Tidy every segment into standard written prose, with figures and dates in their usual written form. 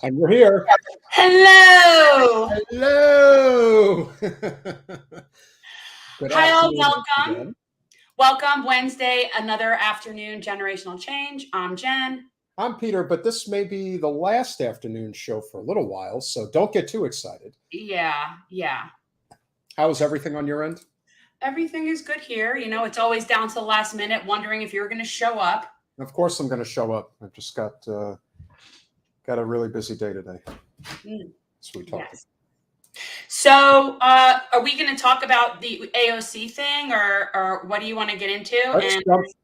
And we're here. Hello. Hello. Good Hi, all. afternoon Welcome. again. Welcome. Wednesday, another afternoon generational change. I'm Jen. I'm Peter, but this may be the last afternoon show for a little while, so don't get too excited. Yeah. How's everything on your end? Everything is good here. You know, it's always down to the last minute, wondering if you're going to show up. Of course, I'm going to show up. I've just got a really busy day today. So we talked. Yes. So, are we going to talk about the AOC thing, or what do you want to get into?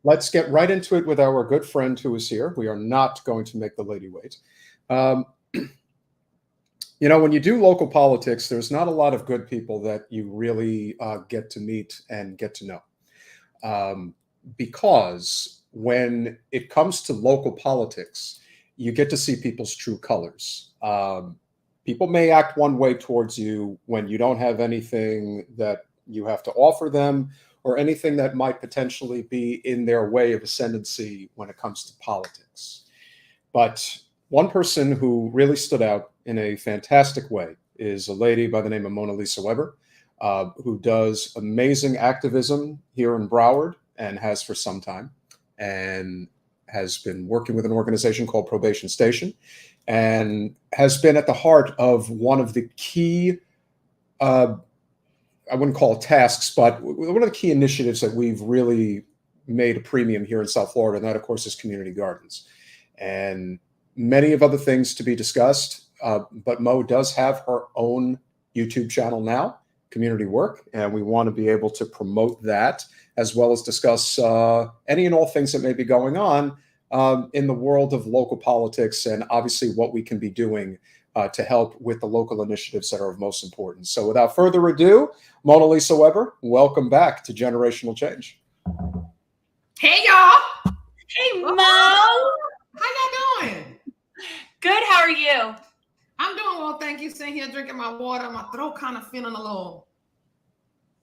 Let's get right into it with our good friend who is here. We are not going to make the lady wait. You know, when you do local politics, there's not a lot of good people that you really get to meet and get to know. Because when it comes to local politics, you get to see people's true colors. People may act one way towards you when you don't have anything that you have to offer them or anything that might potentially be in their way of ascendancy when it comes to politics. But one person who really stood out in a fantastic way is a lady by the name of Monalisa Weber, who does amazing activism here in Broward and has for some time, and has been working with an organization called Probation Station, and has been at the heart of one of the key, I wouldn't call it tasks, but one of the key initiatives that we've really made a premium here in South Florida, and that, of course, is community gardens. And many of other things to be discussed, but Mo does have her own YouTube channel now, Community Work, and we want to be able to promote that as well as discuss any and all things that may be going on in the world of local politics, and obviously what we can be doing to help with the local initiatives that are of most importance. So without further ado, Monalisa Weber, welcome back to Generational Change. Hey, y'all. Hey, Mo. How y'all doing? Good. How are you? I'm doing well, thank you. Sitting here drinking my water. My throat kind of feeling a little,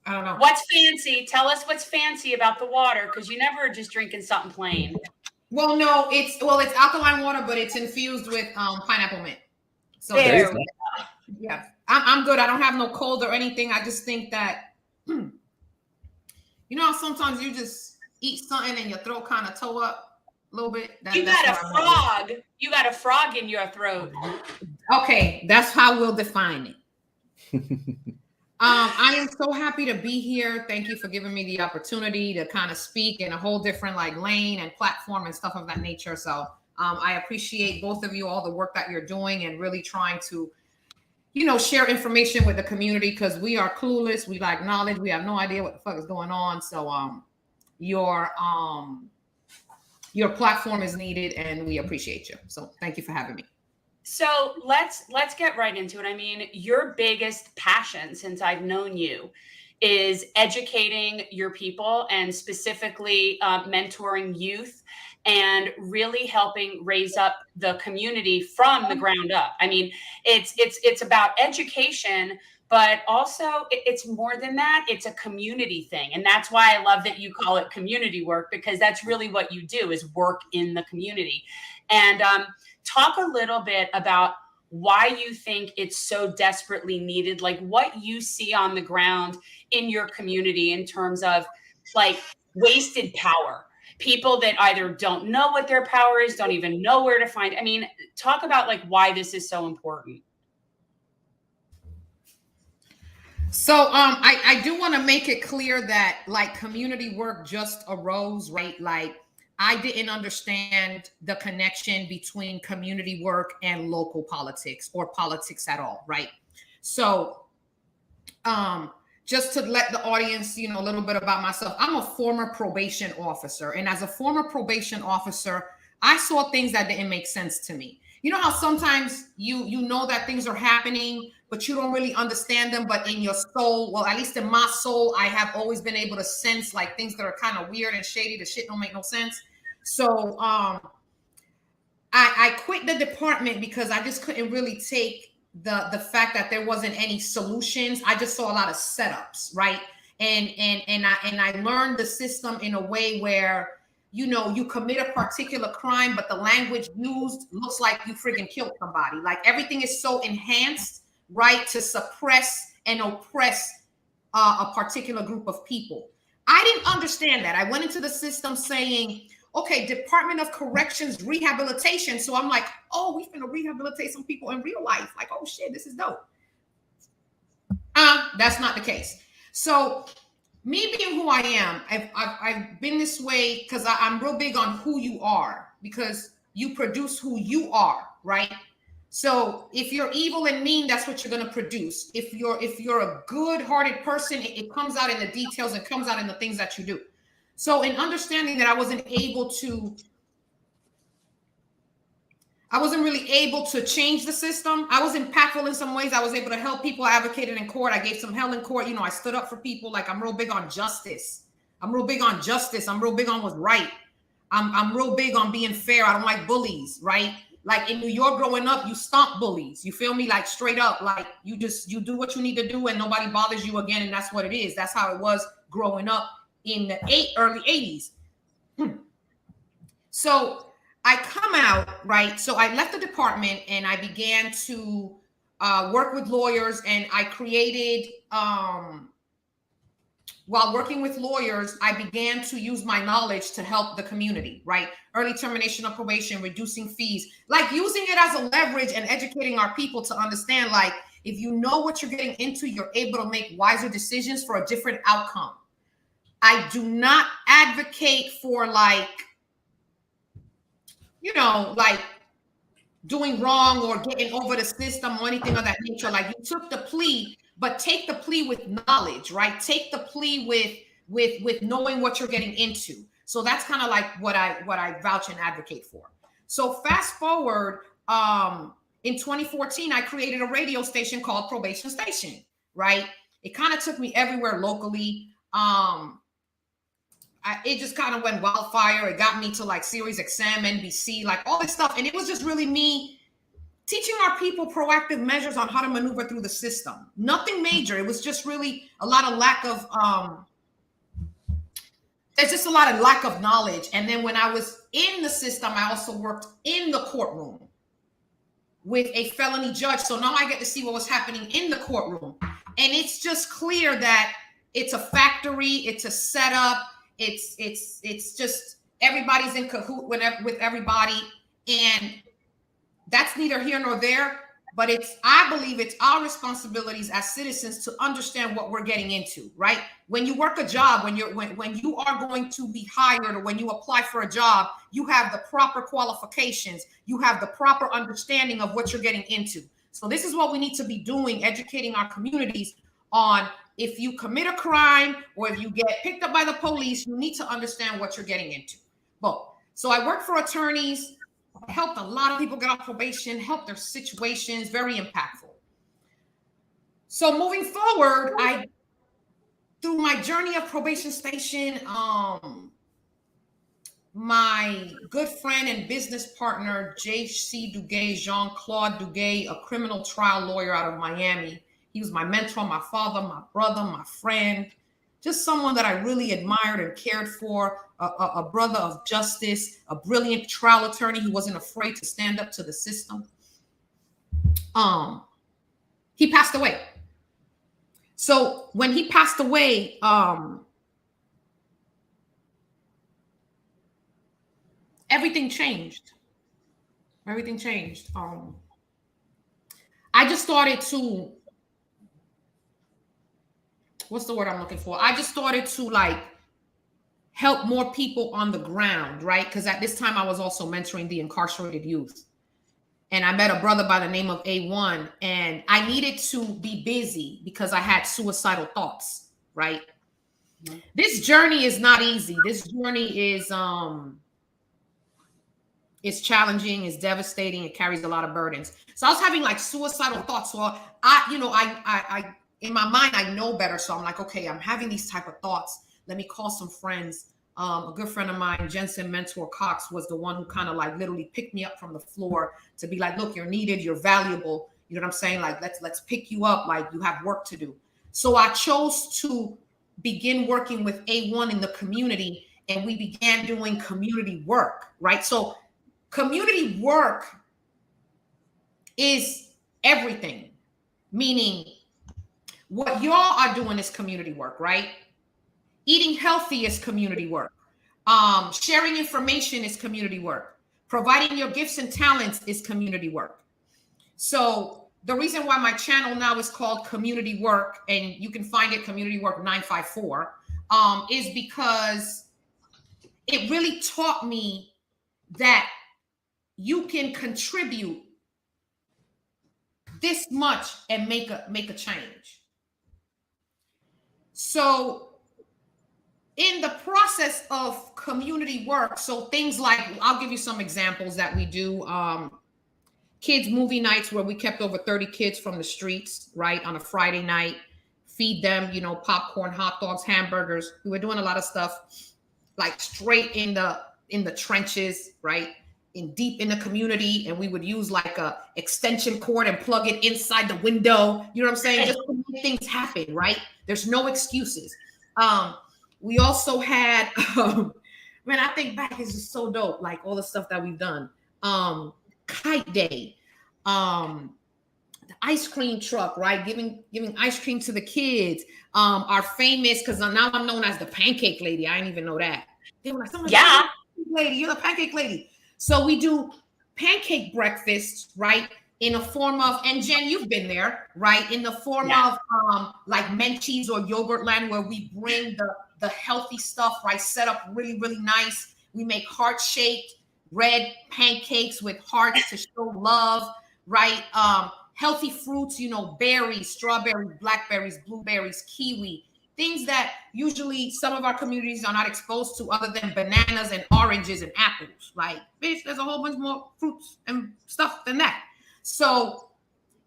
I don't know. What's fancy? Tell us what's fancy about the water, because you never are just drinking something plain. Well, no, it's alkaline water, but it's infused with pineapple mint. So there. Yeah, I'm good. I don't have no cold or anything. I just think that, you know how sometimes you just eat something and your throat kind of toe up a little bit? You got a frog. You got a frog in your throat. Okay, that's how we'll define it. I am so happy to be here. Thank you for giving me the opportunity to kind of speak in a whole different lane and platform and stuff of that nature. So I appreciate both of you, all the work that you're doing and really trying to, you know, share information with the community, because we are clueless. We lack knowledge. We have no idea what the fuck is going on. So your platform is needed and we appreciate you. So thank you for having me. So let's get right into it. I mean, your biggest passion since I've known you is educating your people, and specifically mentoring youth and really helping raise up the community from the ground up. I mean, it's about education, but also it's more than that. It's a community thing. And that's why I love that you call it community work, because that's really what you do, is work in the community. And talk a little bit about why you think it's so desperately needed, like what you see on the ground in your community in terms of wasted power, people that either don't know what their power is, don't even know where to find. I mean, talk about why this is so important. So I do want to make it clear that community work just arose, right? I didn't understand the connection between community work and local politics or politics at all, right? So just to let the audience, you know, a little bit about myself, I'm a former probation officer. And as a former probation officer, I saw things that didn't make sense to me. You know how sometimes you know that things are happening, but you don't really understand them, but in your soul, well, at least in my soul, I have always been able to sense things that are kind of weird and shady. The shit don't make no sense. So I quit the department because I just couldn't really take the fact that there wasn't any solutions. I just saw a lot of setups, right? And I learned the system in a way where you know, you commit a particular crime, but the language used looks like you friggin' killed somebody. Like everything is so enhanced, right, to suppress and oppress a particular group of people. I didn't understand that. I went into the system saying, okay, Department of Corrections rehabilitation. So I'm like, oh, we're going to rehabilitate some people in real life. Like, oh shit, this is dope. That's not the case. So me being who I am, I've been this way because I'm real big on who you are, because you produce who you are, right? So if you're evil and mean, that's what you're going to produce. If you're a good-hearted person, it comes out in the details, it comes out in the things that you do. So in understanding that I wasn't really able to change the system. I was impactful in some ways. I was able to help people. I advocated in court. I gave some hell in court. You know, I stood up for people. Like, I'm real big on justice. I'm real big on justice. I'm real big on what's right. I'm real big on being fair. I don't like bullies, right? Like in New York growing up, you stomp bullies. You feel me? Like straight up, like you do what you need to do and nobody bothers you again. And that's what it is. That's how it was growing up in the early 80s. So I come out, right? So I left the department and I began to work with lawyers, and I created, while working with lawyers, I began to use my knowledge to help the community, right? Early termination of probation, reducing fees, like using it as a leverage and educating our people to understand, like, if you know what you're getting into, you're able to make wiser decisions for a different outcome. I do not advocate for, like, you know, like doing wrong or getting over the system or anything of that nature. Like, you took the plea, but take the plea with knowledge, right? Take the plea with knowing what you're getting into. So that's kind of like what I vouch and advocate for. So fast forward, in 2014, I created a radio station called Probation Station, right? It kind of took me everywhere locally. It just kind of went wildfire. It got me to like Sirius XM, NBC, like all this stuff. And it was just really me teaching our people proactive measures on how to maneuver through the system. Nothing major. It was just really a lot of lack of, there's just a lot of lack of knowledge. And then when I was in the system, I also worked in the courtroom with a felony judge. So now I get to see what was happening in the courtroom. And it's just clear that it's a factory, it's a setup. It's just everybody's in cahoot with everybody, and that's neither here nor there. But I believe it's our responsibilities as citizens to understand what we're getting into, right? When you work a job, when you are going to be hired, or when you apply for a job, you have the proper qualifications, you have the proper understanding of what you're getting into. So this is what we need to be doing, educating our communities on. If you commit a crime or if you get picked up by the police, you need to understand what you're getting into. Both. So I worked for attorneys, helped a lot of people get off probation, helped their situations, very impactful. So moving forward, through my journey of Probation Station, my good friend and business partner, J.C. Duguay, Jean-Claude Duguay, a criminal trial lawyer out of Miami. He was my mentor, my father, my brother, my friend, just someone that I really admired and cared for, a brother of justice, a brilliant trial attorney who wasn't afraid to stand up to the system. He passed away. So when he passed away, everything changed. Everything changed. I just started to, what's the word I'm looking for? I just started to like help more people on the ground, right? Because at this time I was also mentoring the incarcerated youth. And I met a brother by the name of A1, and I needed to be busy because I had suicidal thoughts, right? Mm-hmm. This journey is not easy. This journey is it's challenging, it's devastating, it carries a lot of burdens. So I was having like suicidal thoughts. So I in my mind, I know better. So I'm like, okay, I'm having these type of thoughts. Let me call some friends. A good friend of mine, Jensen Mentor Cox, was the one who kind of like literally picked me up from the floor to be like, look, you're needed, you're valuable. You know what I'm saying? Like, let's pick you up. Like, you have work to do. So I chose to begin working with A1 in the community. and we began doing community work, right? So community work is everything, meaning what y'all are doing is community work, right? Eating healthy is community work. Sharing information is community work. Providing your gifts and talents is community work. So the reason why my channel now is called Community Work, and you can find it Community Work 954, is because it really taught me that you can contribute this much and make a change. So in the process of community work, so things like, I'll give you some examples that we do. Kids movie nights where we kept over 30 kids from the streets, right, on a Friday night, feed them, you know, popcorn, hot dogs, hamburgers. We were doing a lot of stuff like straight in the trenches, right, in deep in the community, and we would use like a extension cord and plug it inside the window. You know what I'm saying? Just to make things happen, right? There's no excuses. We also had, man, I think back, it's just so dope, like all the stuff that we've done. Kite day, the ice cream truck, right? Giving ice cream to the kids. Our famous, because now I'm known as the pancake lady. I didn't even know that. They were like, yeah, lady, you're the pancake lady. So we do pancake breakfast, right? In a form of, and Jen, you've been there, right? In the form of like Menchie's or Yogurtland, where we bring the healthy stuff, right? Set up really, really nice. We make heart-shaped red pancakes with hearts to show love, right? Healthy fruits, you know, berries, strawberries, blackberries, blueberries, kiwi, things that usually some of our communities are not exposed to other than bananas and oranges and apples. Like, bitch, there's a whole bunch more fruits and stuff than that. So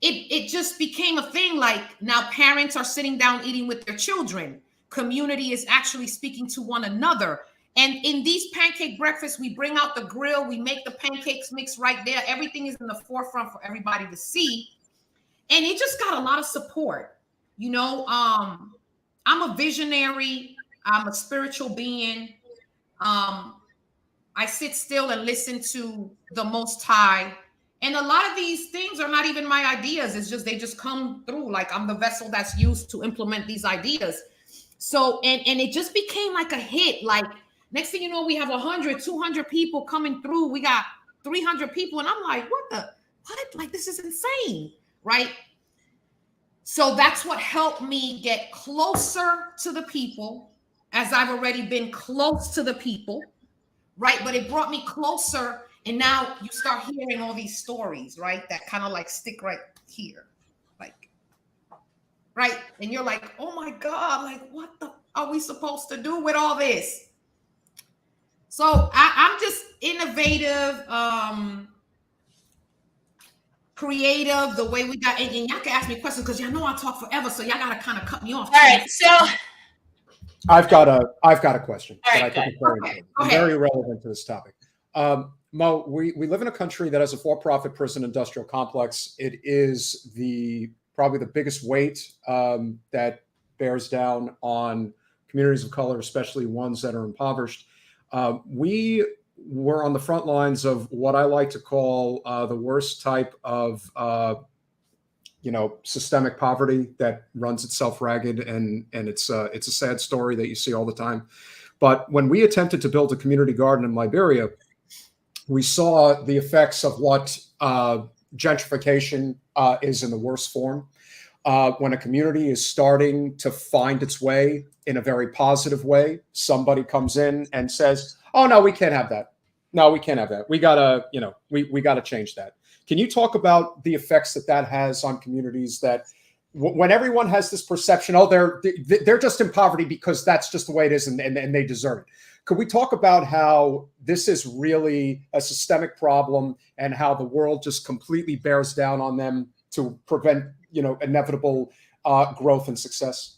it just became a thing. Like, now parents are sitting down eating with their children. Community is actually speaking to one another. And in these pancake breakfasts, we bring out the grill, we make the pancakes mix right there. Everything is in the forefront for everybody to see. And it just got a lot of support. You know, I'm a visionary. I'm a spiritual being. I sit still and listen to the Most High. And a lot of these things are not even my ideas. It's just, they just come through. Like, I'm the vessel that's used to implement these ideas. So, and it just became like a hit. Like, next thing you know, we have 100, 200 people coming through. We got 300 people. And I'm like, what? Like, this is insane, right? So that's what helped me get closer to the people, as I've already been close to the people, right? But it brought me closer. And now you start hearing all these stories, right? That kind of like stick right here, like, right? And you're like, oh my God, like, what the are we supposed to do with all this? So I'm just innovative, creative, the way we got, and y'all can ask me questions because y'all know I talk forever, so y'all gotta kind of cut me off. All right, so I've got a question all that right, I think is very relevant to this topic. Mo, we live in a country that has a for-profit prison industrial complex. It is probably the biggest weight that bears down on communities of color, especially ones that are impoverished. We were on the front lines of what I like to call the worst type of systemic poverty that runs itself ragged, and it's a sad story that you see all the time. But when we attempted to build a community garden in Liberia, we saw the effects of what gentrification is in the worst form. When a community is starting to find its way in a very positive way, somebody comes in and says, "Oh no, we can't have that. No, we can't have that. We gotta, we gotta change that." Can you talk about the effects that has on communities that, when everyone has this perception, oh, they're just in poverty because that's just the way it is, and they deserve it? Could we talk about how this is really a systemic problem and how the world just completely bears down on them to prevent, inevitable growth and success?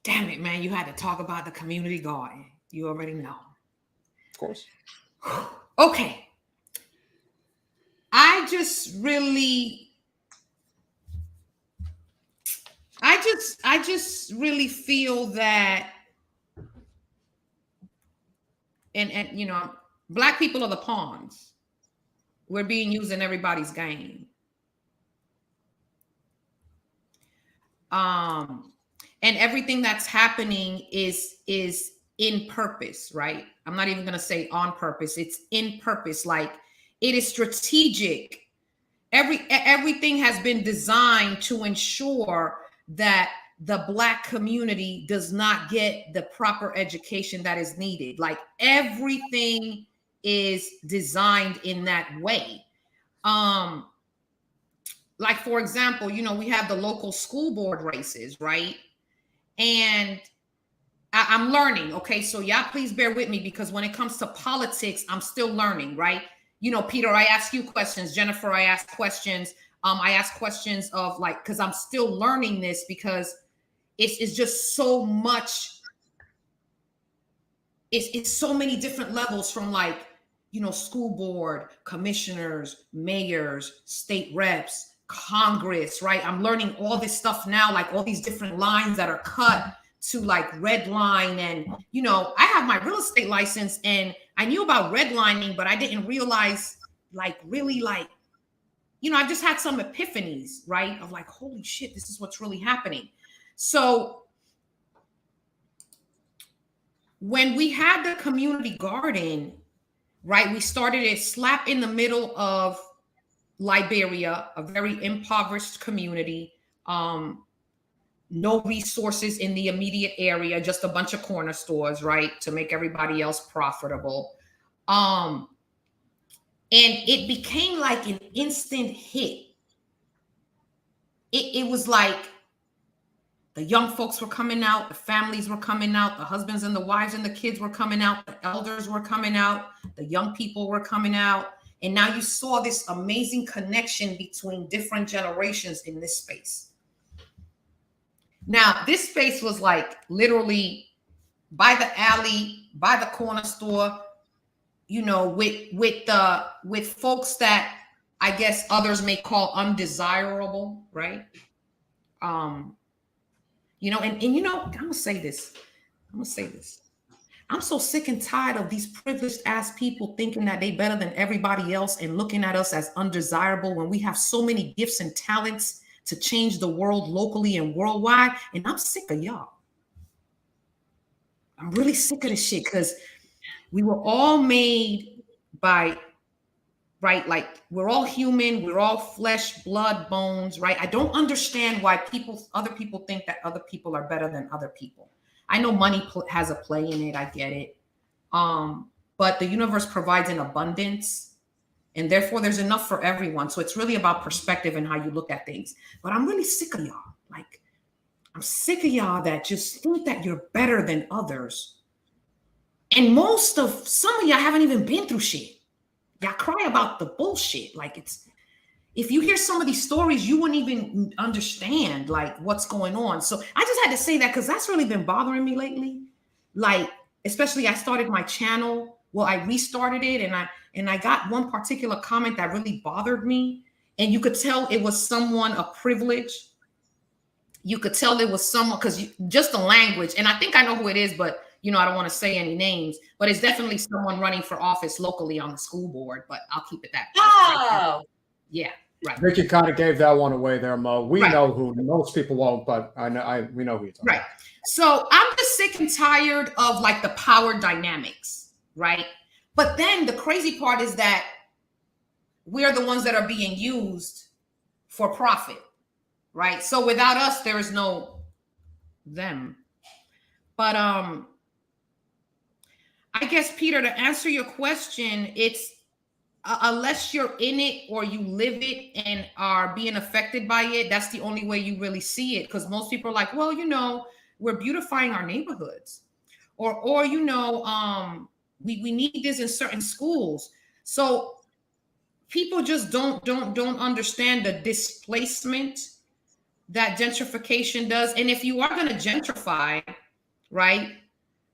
Damn it, man. You had to talk about the community garden. You already know. Of course. Okay. I just really feel that and you know, Black people are the pawns. We're being used in everybody's game. And everything that's happening is in purpose, right? I'm not even going to say on purpose. It's in purpose. Like, it is strategic. Everything has been designed to ensure that the Black community does not get the proper education that is needed. Like, everything is designed in that way. Like, for example, you know, we have the local school board races, right? And I'm learning. Okay, so y'all please bear with me, because when it comes to politics, I'm still learning, right? You know, Peter, I ask you questions. Jennifer, I ask questions. I ask questions of, like, because I'm still learning this, because it's just so much. It's so many different levels, from, like, you know, school board, commissioners, mayors, state reps, Congress, right? I'm learning all this stuff now, like all these different lines that are cut to, like, red line. And, you know, I have my real estate license, and I knew about redlining, but I didn't realize, like, really, like, you know, I just had some epiphanies, right? Of, like, holy shit, this is what's really happening. So when we had the community garden, right, we started it slap in the middle of Liberia, a very impoverished community, no resources in the immediate area, just a bunch of corner stores, right, to make everybody else profitable. And it became like an instant hit. It was like the young folks were coming out, the families were coming out, the husbands and the wives and the kids were coming out, the elders were coming out, the young people were coming out. And now you saw this amazing connection between different generations in this space. Now, this space was, like, literally by the alley, by the corner store, you know, with folks that I guess others may call undesirable, right? You know, and you know, I'm gonna say this. I'm so sick and tired of these privileged ass people thinking that they better than everybody else and looking at us as undesirable, when we have so many gifts and talents to change the world locally and worldwide. And I'm sick of y'all. I'm really sick of this shit, because we were all made by, right? Like, we're all human. We're all flesh, blood, bones, right? I don't understand why other people think that other people are better than other people. I know money has a play in it. I get it. But the universe provides an abundance, and therefore there's enough for everyone. So it's really about perspective and how you look at things. But I'm really sick of y'all. Like, I'm sick of y'all that just think that you're better than others. And some of y'all haven't even been through shit. Y'all cry about the bullshit. Like, if you hear some of these stories, you wouldn't even understand, like, what's going on. So I just had to say that, because that's really been bothering me lately. Like, especially, I started my channel. Well, I restarted it, and I got one particular comment that really bothered me. And you could tell it was someone of privilege. You could tell it was someone, because just the language. And I think I know who it is, but, you know, I don't want to say any names. But it's definitely someone running for office locally on the school board. But I'll keep it that. Oh. Yeah, right. Ricky kind of gave that one away there, Mo. We Right. know who. Most people won't, but we know who you're talking Right. about. So I'm just sick and tired of, like, the power dynamics, right? But then the crazy part is that we're the ones that are being used for profit, right? So without us, there is no them. But I guess, Peter, to answer your question, it's unless you're in it or you live it and are being affected by it, that's the only way you really see it. Because most people are like, well, you know, we're beautifying our neighborhoods, or you know, we need this in certain schools. So people just don't understand the displacement that gentrification does. And if you are going to gentrify, right,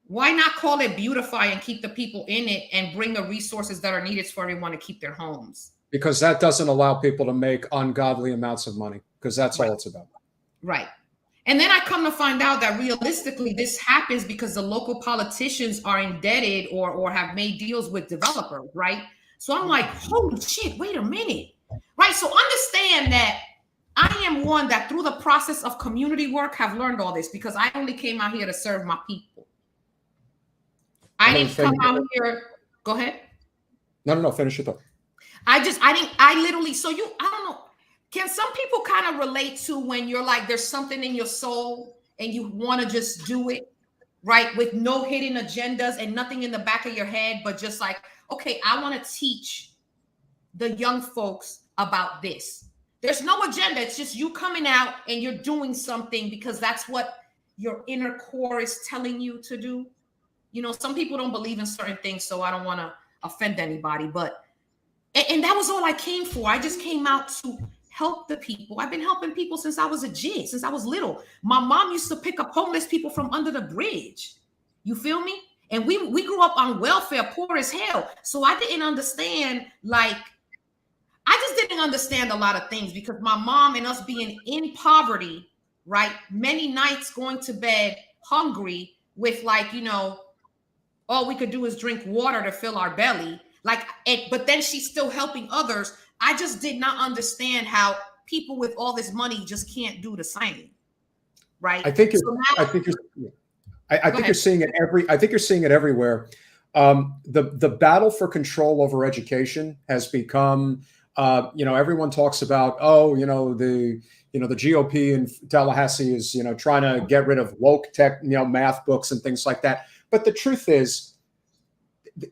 why not call it beautify and keep the people in it and bring the resources that are needed for everyone to keep their homes? Because that doesn't allow people to make ungodly amounts of money, because that's all it's about. Right. And then I come to find out that realistically, this happens because the local politicians are indebted or have made deals with developers, right? So I'm like, holy shit, wait a minute, right? So understand that I am one that through the process of community work have learned all this because I only came out here to serve my people. I didn't come out here. Go ahead. No, finish it though. I literally, so I don't know. Can some people kind of relate to when you're like, there's something in your soul and you want to just do it, right? With no hidden agendas and nothing in the back of your head, but just like, okay, I want to teach the young folks about this. There's no agenda. It's just you coming out and you're doing something because that's what your inner core is telling you to do. You know, some people don't believe in certain things, so I don't want to offend anybody, but, and that was all I came for. I just came out to help the people. I've been helping people since I was a kid, since I was little. My mom used to pick up homeless people from under the bridge. You feel me? And we grew up on welfare, poor as hell. So I didn't understand, like, I just didn't understand a lot of things because my mom and us being in poverty, right? Many nights going to bed hungry with like, you know, all we could do is drink water to fill our belly. Like, but then she's still helping others. I just did not understand how people with all this money just can't do the same, right? I think you're seeing it everywhere. The battle for control over education has become, everyone talks about, the GOP in Tallahassee is, trying to get rid of woke tech, math books and things like that. But the truth is,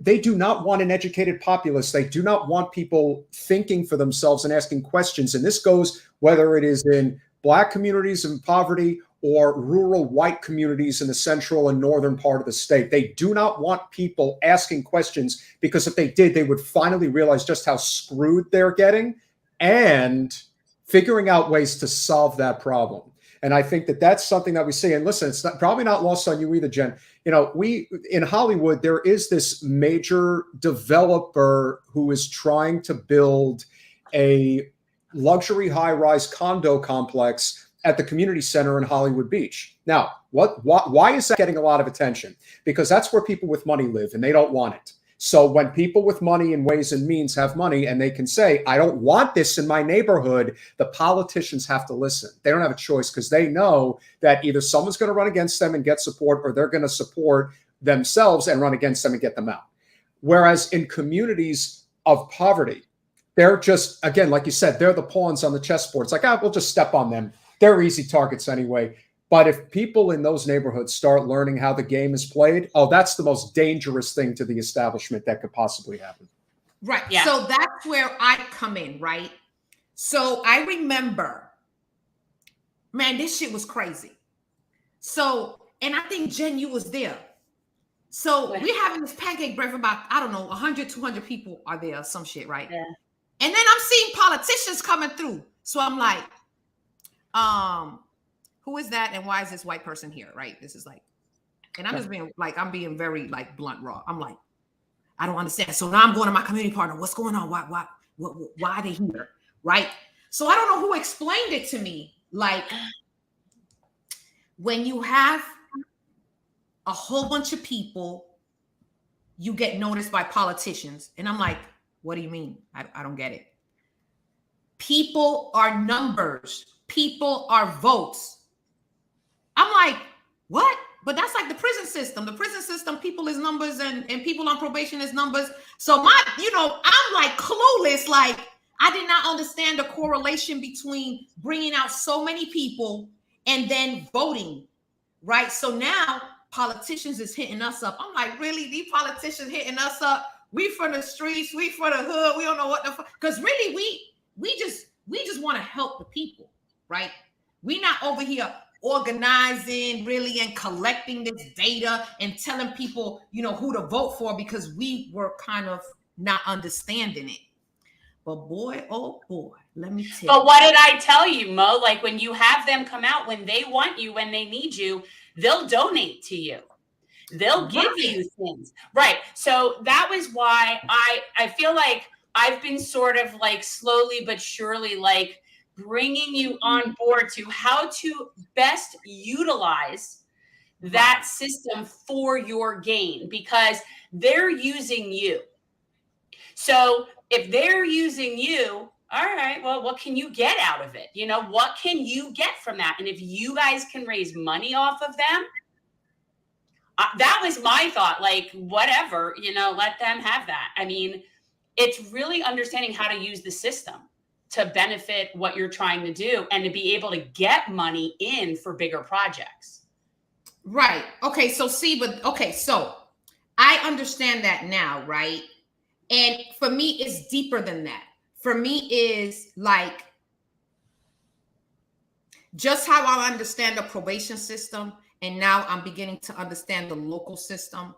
they do not want an educated populace. They do not want people thinking for themselves and asking questions. And this goes whether it is in Black communities in poverty or rural white communities in the central and northern part of the state. They do not want people asking questions because if they did, they would finally realize just how screwed they're getting and figuring out ways to solve that problem. And I think that that's something that we see. And listen, it's probably not lost on you either, Jen. We in Hollywood, there is this major developer who is trying to build a luxury high-rise condo complex at the community center in Hollywood Beach. Now, why is that getting a lot of attention? Because that's where people with money live, and they don't want it. So when people with money and ways and means have money and they can say, I don't want this in my neighborhood, the politicians have to listen. They don't have a choice because they know that either someone's going to run against them and get support, or they're going to support themselves and run against them and get them out. Whereas in communities of poverty, they're just, again, like you said, they're the pawns on the chessboard. It's like, we'll just step on them. They're easy targets anyway. But if people in those neighborhoods start learning how the game is played, that's the most dangerous thing to the establishment that could possibly happen. Right. Yeah. So that's where I come in, right? So I remember, man, this shit was crazy. So, and I think, Jen, you was there. So we're having this pancake breakfast about, I don't know, 100, 200 people are there, some shit, right? Yeah. And then I'm seeing politicians coming through. So I'm like, who is that? And why is this white person here? Right. This is like, and I'm just being like, I'm being very like blunt, raw. I'm like, I don't understand. So now I'm going to my community partner. What's going on? Why are they here? Right. So I don't know who explained it to me. Like when you have a whole bunch of people, you get noticed by politicians. And I'm like, what do you mean? I don't get it. People are numbers. People are votes. I'm like, what? But that's like the prison system. The prison system, people is numbers and people on probation is numbers. So I'm like clueless. Like I did not understand the correlation between bringing out so many people and then voting, right? So now politicians is hitting us up. I'm like, really? These politicians hitting us up? We from the streets, we from the hood. We don't know what the fuck. Because really, we just want to help the people, right? We not over here organizing really and collecting this data and telling people, who to vote for because we were kind of not understanding it. But boy, oh boy, let me tell you. But what did I tell you, Mo? Like when you have them come out, when they want you, when they need you, they'll donate to you. They'll give you things. Right. So that was why I feel like I've been sort of like slowly but surely like bringing you on board to how to best utilize that system for your gain, because they're using you. So if they're using you, all right, well, what can you get out of it? You know, what can you get from that? And if you guys can raise money off of them, that was my thought. Like, whatever, you know, let them have that. I mean, it's really understanding how to use the system to benefit what you're trying to do and to be able to get money in for bigger projects. Right. Okay. So so I understand that now, right? And for me, it's deeper than that. For me, is like just how I understand the probation system, and now I'm beginning to understand the local system.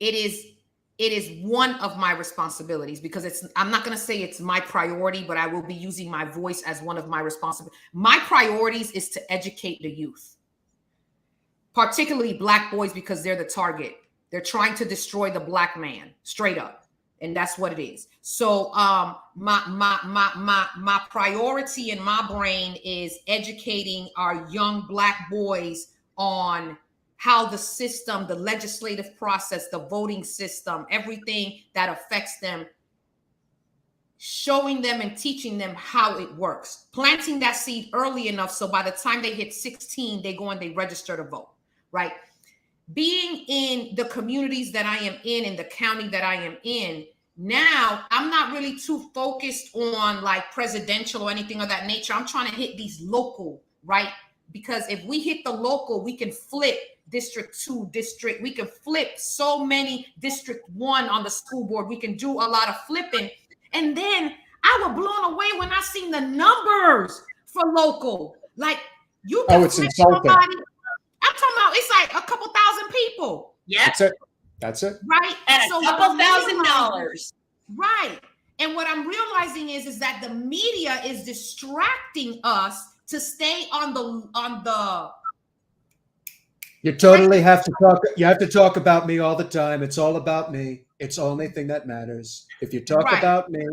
It is one of my responsibilities, because I'm not going to say it's my priority, but I will be using my voice as one of my responsibilities. My priorities is to educate the youth, particularly Black boys, because they're the target. They're trying to destroy the Black man, straight up. And that's what it is. So my priority in my brain is educating our young Black boys on how the system, the legislative process, the voting system, everything that affects them, showing them and teaching them how it works, planting that seed early enough so by the time they hit 16, they go and they register to vote, right? Being in the communities that I am in the county that I am in, now I'm not really too focused on like presidential or anything of that nature. I'm trying to hit these local, right? Because if we hit the local, we can flip District 2, we can flip so many District 1 on the school board. We can do a lot of flipping. And then I was blown away when I seen the numbers for local. Like, you can it's flip insulting. somebody. I'm talking about, it's like a couple thousand people. Yeah. That's it. Right. And a couple $1,000. Right. And what I'm realizing is that the media is distracting us to stay on the You totally have to talk. You have to talk about me all the time. It's all about me. It's the only thing that matters. If you talk about me,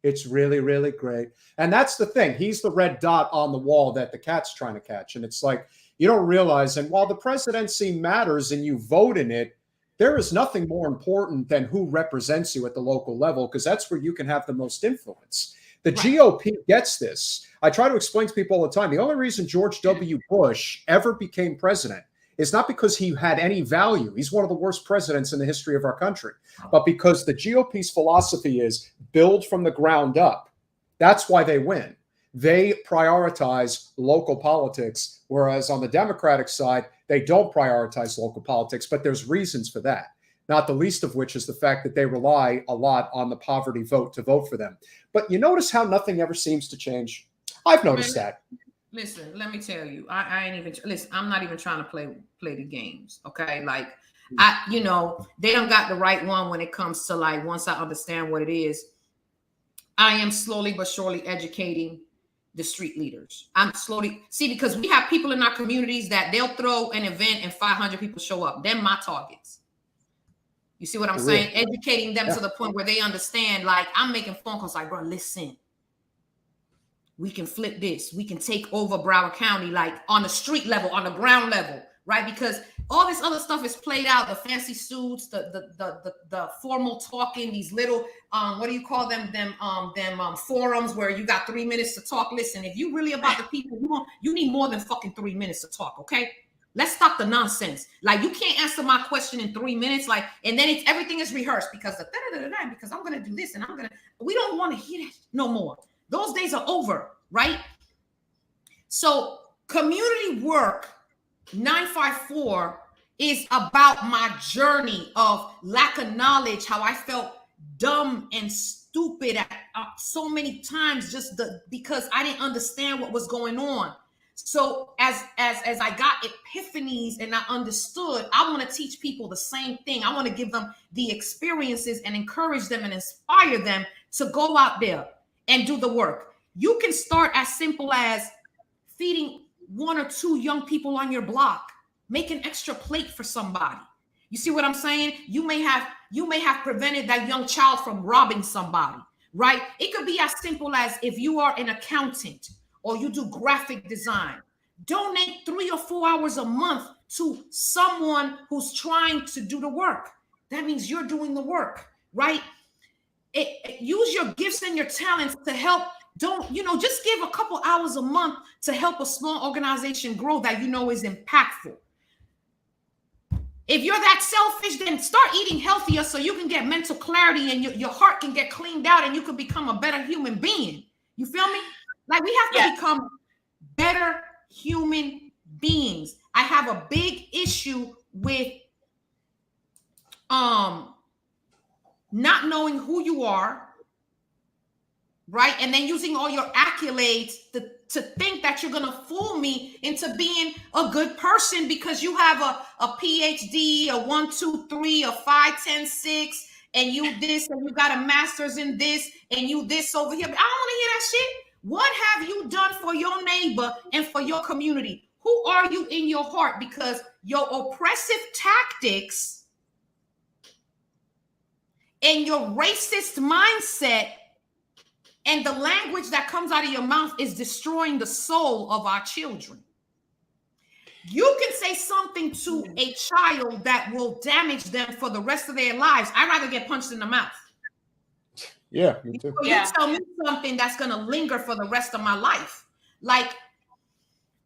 it's really, really great. And that's the thing. He's the red dot on the wall that the cat's trying to catch. And it's like, you don't realize. And while the presidency matters and you vote in it, there is nothing more important than who represents you at the local level, because that's where you can have the most influence. The GOP gets this. I try to explain to people all the time. The only reason George W. Bush ever became president is not because he had any value. He's one of the worst presidents in the history of our country, but because the GOP's philosophy is build from the ground up. That's why they win. They prioritize local politics, whereas on the Democratic side, they don't prioritize local politics, but there's reasons for that. Not the least of which is the fact that they rely a lot on the poverty vote to vote for them. But you notice how nothing ever seems to change? I've noticed that. Listen, let me tell you, I ain't even, listen, I'm not even trying to play the games, okay? Like, they don't got the right one when it comes to, like, once I understand what it is, I am slowly but surely educating the street leaders. I'm slowly, because we have people in our communities that they'll throw an event and 500 people show up. They're my targets. You see what I'm saying? Educating them to the point where they understand, like, I'm making phone calls like, bro, listen, we can flip this. We can take over Broward County, like on the street level, on the ground level, right? Because all this other stuff is played out, the fancy suits, the formal talking, these little, what do you call them? Forums where you got 3 minutes to talk. Listen, if you really about the people, you need more than fucking 3 minutes to talk, okay? Let's stop the nonsense. Like, you can't answer my question in 3 minutes, like, and then everything is rehearsed because because I'm gonna do this and we don't want to hear that no more. Those days are over, right? So community work 954 is about my journey of lack of knowledge, how I felt dumb and stupid at so many times because I didn't understand what was going on. So as I got epiphanies and I understood, I want to teach people the same thing. I want to give them the experiences and encourage them and inspire them to go out there and do the work. You can start as simple as feeding 1 or 2 young people on your block. Make an extra plate for somebody. You see what I'm saying? You may have prevented that young child from robbing somebody. right? It could be as simple as if you are an accountant or you do graphic design, donate 3 or 4 hours a month to someone who's trying to do the work. That means you're doing the work, right? Use your gifts and your talents to help. Don't, just give a couple hours a month to help a small organization grow that is impactful. If you're that selfish, then start eating healthier so you can get mental clarity and your heart can get cleaned out and you can become a better human being. You feel me? Like, we have to become better human beings. I have a big issue with not knowing who you are, right? And then using all your accolades to think that you're gonna fool me into being a good person because you have a PhD, a 1, 2, 3, a 5, 10, 6, and you this, and you got a master's in this, and you this over here. But I don't want to hear that shit. What have you done for your neighbor and for your community? Who are you in your heart? Because your oppressive tactics and your racist mindset and the language that comes out of your mouth is destroying the soul of our children. You can say something to a child that will damage them for the rest of their lives. I'd rather get punched in the mouth. Yeah, me too. You tell me something that's going to linger for the rest of my life. Like,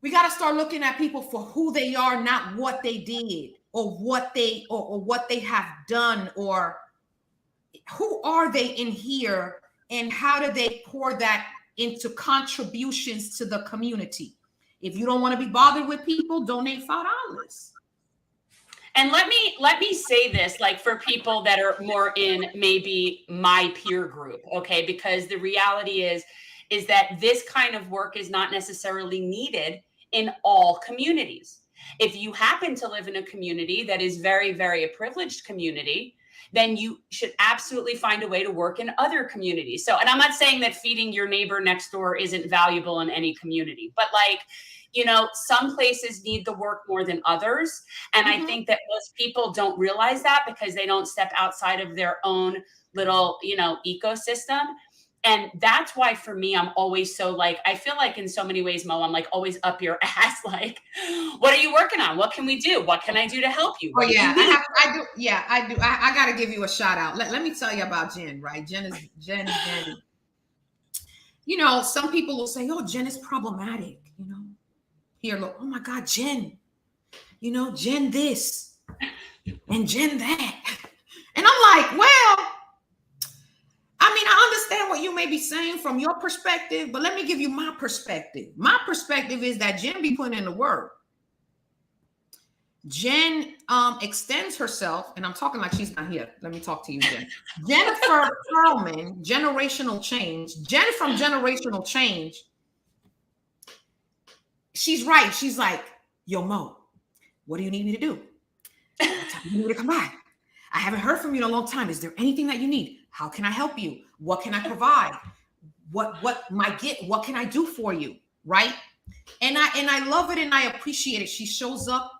we got to start looking at people for who they are, not what they did or what they have done, or who are they in here and how do they pour that into contributions to the community. If you don't want to be bothered with people, donate $5. And let me say this, like, for people that are more in maybe my peer group, okay? Because the reality is that this kind of work is not necessarily needed in all communities. If you happen to live in a community that is very, very a privileged community, then you should absolutely find a way to work in other communities. So, and I'm not saying that feeding your neighbor next door isn't valuable in any community, but like, some places need the work more than others. And I think that most people don't realize that because they don't step outside of their own little, ecosystem. And that's why for me, I'm always so like, I feel like in so many ways, Mo, I'm like always up your ass. Like, what are you working on? What can we do? What can I do to help you? Oh yeah, I do. Yeah, I do. I got to give you a shout out. Let me tell you about Jen, right? Jen. Some people will say, oh, Jen is problematic. Here, look, oh my God, Jen, Jen this and Jen that. And I'm like, well, I understand what you may be saying from your perspective, but let me give you my perspective. My perspective is that Jen be putting in the work. Jen extends herself, and I'm talking like she's not here. Let me talk to you, Jen. Jennifer Perlman, Generational Change. Jen from Generational Change. She's right. She's like, yo, Mo, what do you need me to do? What time do you need me to come by? I haven't heard from you in a long time. Is there anything that you need? How can I help you? What can I provide? What can I do for you? Right? And I love it and I appreciate it. She shows up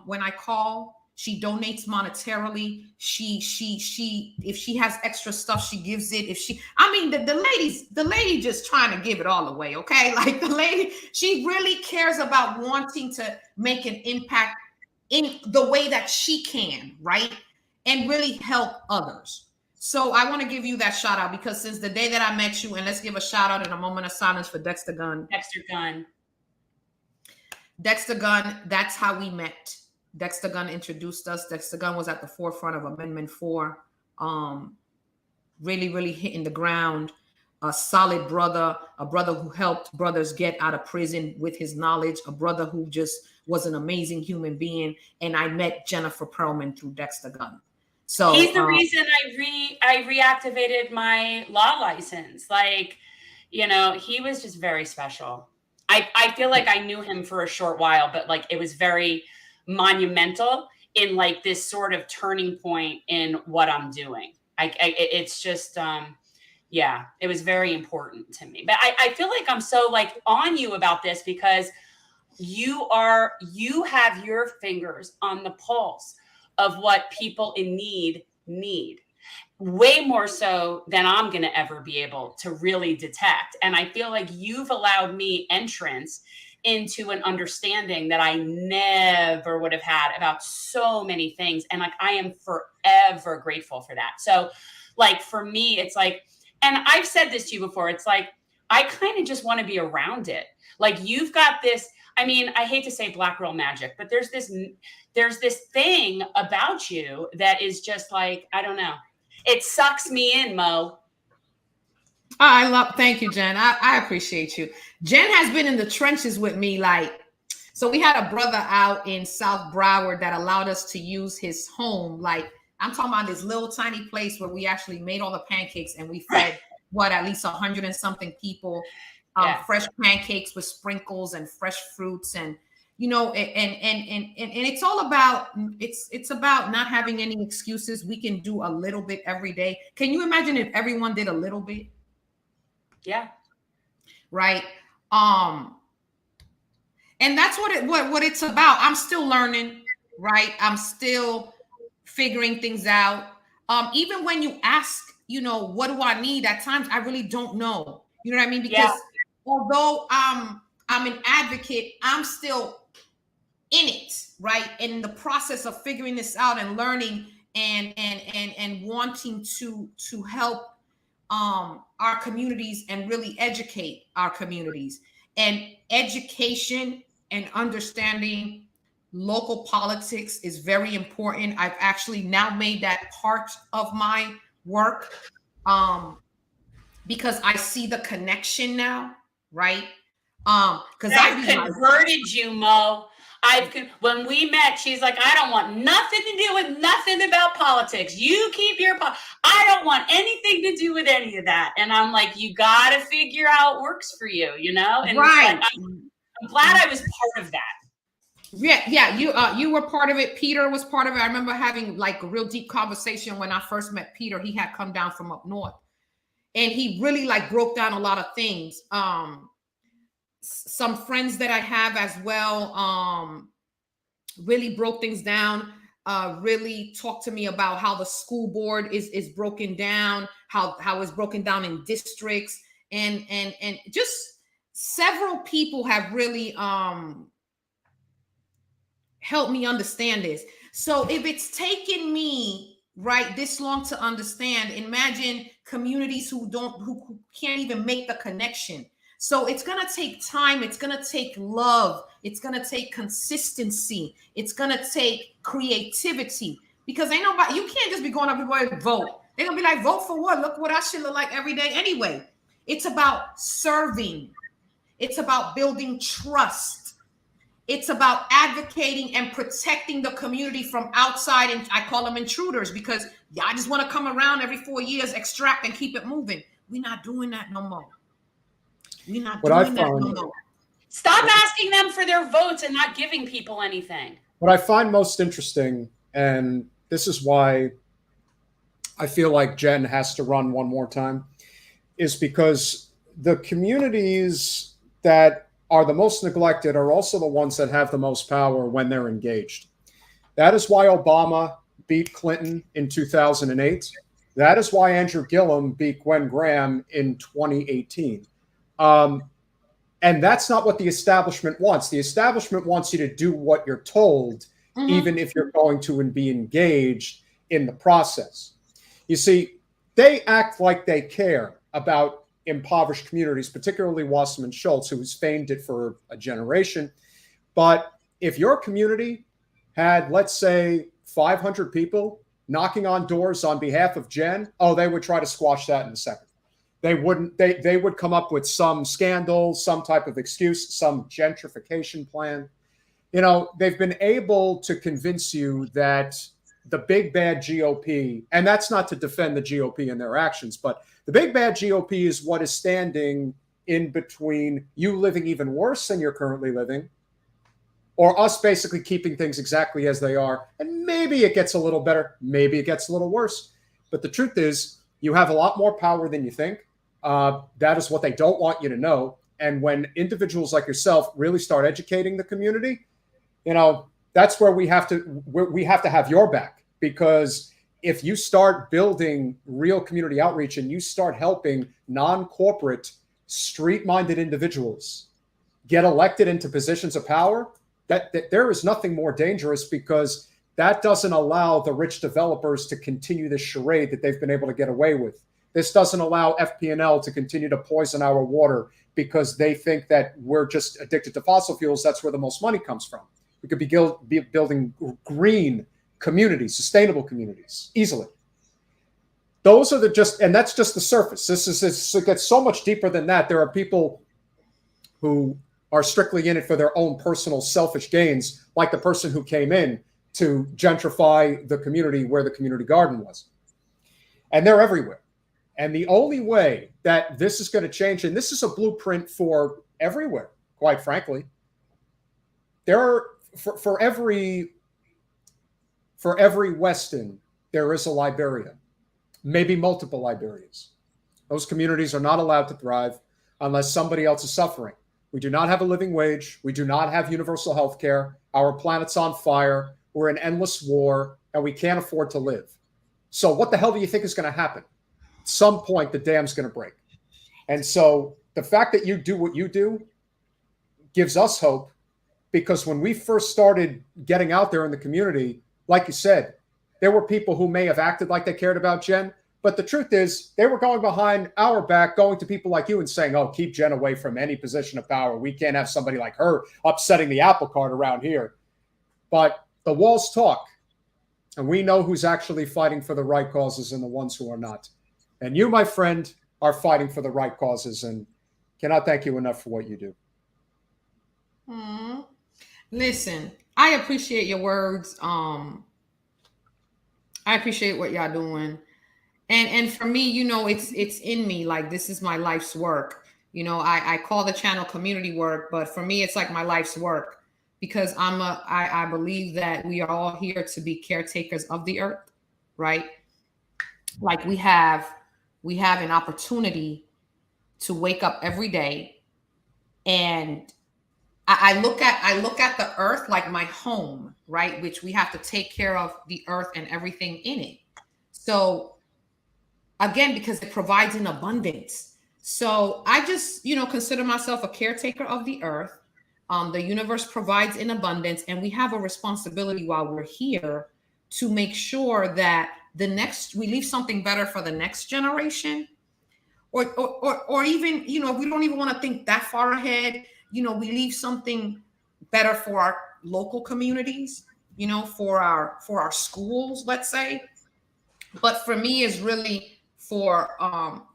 when I call. She donates monetarily. She if she has extra stuff, she gives it. The lady just trying to give it all away, okay? Like, the lady, she really cares about wanting to make an impact in the way that she can, right? And really help others. So I want to give you that shout out because since the day that I met you, and let's give a shout out and a moment of silence for Dexter Gunn. Dexter Gunn, that's how we met. Dexter Gunn introduced us. Dexter Gunn was at the forefront of Amendment 4, really, really hitting the ground. A solid brother, a brother who helped brothers get out of prison with his knowledge, a brother who just was an amazing human being. And I met Jennifer Perlman through Dexter Gunn. So he's the reason I reactivated my law license. Like, he was just very special. I feel like I knew him for a short while, but like it was very monumental in like this sort of turning point in what I'm doing. It's just, it was very important to me. But I feel like I'm so like on you about this because you have your fingers on the pulse of what people in need. way more so than I'm going to ever be able to really detect. And I feel like you've allowed me entrance into an understanding that I never would have had about so many things. And like, I am forever grateful for that. So like, for me, it's like, and I've said this to you before, it's like, I kind of just want to be around it. Like, you've got this, I mean, I hate to say black girl magic, but there's this thing about you that is just like, I don't know. It sucks me in, Mo. Thank you, Jen. I appreciate you. Jen has been in the trenches with me. Like, so we had a brother out in South Broward that allowed us to use his home. Like, I'm talking about this little tiny place where we actually made all the pancakes and we fed at least 100 and something people, fresh pancakes with sprinkles and fresh fruits. And, you know, and it's all about, it's about not having any excuses. We can do a little bit every day. Can you imagine if everyone did a little bit? Yeah. Right. And that's what it's about. I'm still learning, right? I'm still figuring things out. Even when you ask, you know, what do I need? At times I really don't know. You know what I mean? Because although I'm an advocate, I'm still in it, right? In the process of figuring this out and learning and wanting to help our communities and really educate our communities. And education and understanding local politics is very important. I've actually now made that part of my work because I see the connection now, right? Because I've converted you, Mo. When we met, she's like, I don't want nothing to do with nothing about politics. You keep your, I don't want anything to do with any of that. And I'm like, you got to figure out what works for you, you know? And right. I'm glad I was part of that. Yeah. You were part of it. Peter was part of it. I remember having like a real deep conversation when I first met Peter. He had come down from up north and he really like broke down a lot of things. Some friends that I have as well really broke things down, really talked to me about how the school board is broken down, how it's broken down in districts, and just several people have really helped me understand this. So if it's taken me this long to understand, imagine communities who can't even make the connection. So it's going to take time. It's going to take love. It's going to take consistency. It's going to take creativity because ain't nobody, you can't just be going up everywhere and vote. They're going to be like, vote for what? Look what I should look like every day anyway. It's about serving. It's about building trust. It's about advocating and protecting the community from outside. And I call them intruders because y'all just want to come around every 4 years, extract and keep it moving. We're not doing that no more. We're not doing that no more. Stop asking them for their votes and not giving people anything. What I find most interesting, and this is why I feel like Jen has to run one more time, is because the communities that are the most neglected are also the ones that have the most power when they're engaged. That is why Obama beat Clinton in 2008. That is why Andrew Gillum beat Gwen Graham in 2018. And that's not what the establishment wants. The establishment wants you to do what you're told, even if you're going to be engaged in the process. You see, they act like they care about impoverished communities, particularly Wasserman Schultz, who has famed it for a generation. But if your community had, let's say, 500 people knocking on doors on behalf of Jen, they would try to squash that in a second. They wouldn't. They would come up with some scandal, some type of excuse, some gentrification plan. You know, they've been able to convince you that the big bad GOP, and that's not to defend the GOP and their actions, but the big bad GOP is what is standing in between you living even worse than you're currently living, or us basically keeping things exactly as they are. And maybe it gets a little better, maybe it gets a little worse. But the truth is, you have a lot more power than you think. That is what they don't want you to know. And when individuals like yourself really start educating the community, you know, that's where we have to have your back, because if you start building real community outreach and you start helping non-corporate, street-minded individuals get elected into positions of power, that there is nothing more dangerous, because that doesn't allow the rich developers to continue this charade that they've been able to get away with. This doesn't allow FP&L to continue to poison our water because they think that we're just addicted to fossil fuels. That's where the most money comes from. We could be building green communities, sustainable communities, easily. Those are and that's just the surface. It gets so much deeper than that. There are people who are strictly in it for their own personal selfish gains, like the person who came in to gentrify the community where the community garden was. And they're everywhere. And the only way that this is going to change, and this is a blueprint for everywhere, quite frankly, there are, for every Weston, there is a Liberia, maybe multiple Liberias. Those communities are not allowed to thrive unless somebody else is suffering. We do not have a living wage. We do not have universal health care. Our planet's on fire. We're in endless war, and we can't afford to live. So what the hell do you think is going to happen? At some point, the dam's going to break. And so the fact that you do what you do gives us hope, because when we first started getting out there in the community, like you said, there were people who may have acted like they cared about Jen, but the truth is they were going behind our back, going to people like you and saying, oh, keep Jen away from any position of power. We can't have somebody like her upsetting the apple cart around here. But the walls talk, and we know who's actually fighting for the right causes and the ones who are not. And you, my friend, are fighting for the right causes, and cannot thank you enough for what you do. Listen, I appreciate your words. I appreciate what y'all doing. And for me, you know, it's in me. Like, this is my life's work. You know, I call the channel community work, but for me, it's like my life's work, because I believe that we are all here to be caretakers of the earth, right? Like, we have an opportunity to wake up every day, and I look at the earth like my home, right? Which we have to take care of the earth and everything in it. So again, because it provides in abundance. So I just, you know, consider myself a caretaker of the earth. The universe provides in abundance, and we have a responsibility while we're here to make sure that we leave something better for the next generation, or even, you know, we don't even want to think that far ahead. You know, we leave something better for our local communities, you know, for our schools, let's say. But for me, it's really for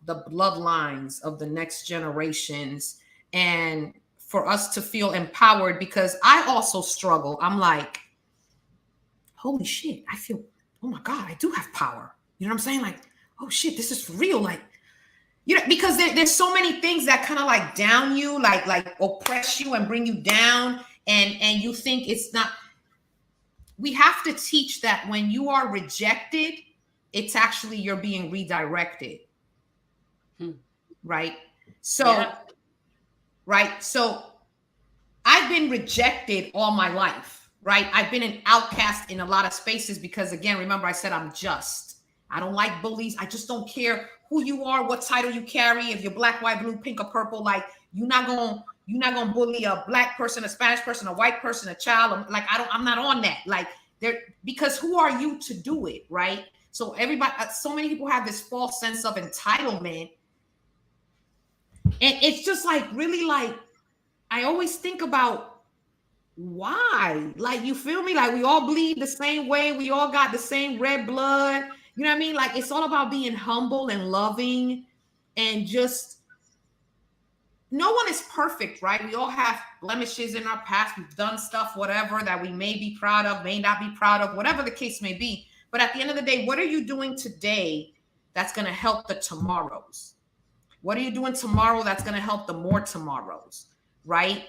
the bloodlines of the next generations, and for us to feel empowered, because I also struggle. I'm like, holy shit, I feel, oh my God, I do have power. You know what I'm saying? Like, oh shit, this is real. Like, you know, because there's so many things that kind of like down you, like oppress you and bring you down, and you think it's not. We have to teach that when you are rejected, it's actually you're being redirected. Right? So, yeah. Right. So I've been rejected all my life, right? I've been an outcast in a lot of spaces because, again, remember I said I'm just. I don't like bullies. I just don't care who you are, what title you carry, if you're black, white, blue, pink, or purple. Like, you're not gonna bully a black person, a Spanish person, a white person, a child. Like, I'm not on that. Like, because who are you to do it, right? So everybody, so many people have this false sense of entitlement. And it's just like, really, like, I always think about why. Like, you feel me? Like, we all bleed the same way. We all got the same red blood. You know what I mean? Like, it's all about being humble and loving, and just, no one is perfect, right? We all have blemishes in our past. We've done stuff, whatever, that we may be proud of, may not be proud of, whatever the case may be. But at the end of the day, what are you doing today that's going to help the tomorrows? What are you doing tomorrow that's going to help the more tomorrows, right?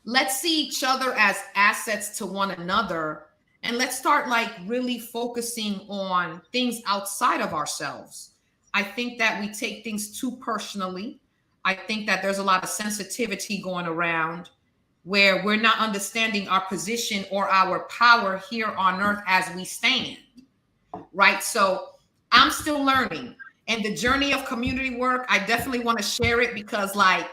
Let's see each other as assets to one another, and let's start like really focusing on things outside of ourselves. I think that we take things too personally. I think that there's a lot of sensitivity going around where we're not understanding our position or our power here on earth as we stand. right? So I'm still learning. And the journey of community work, I definitely want to share it because like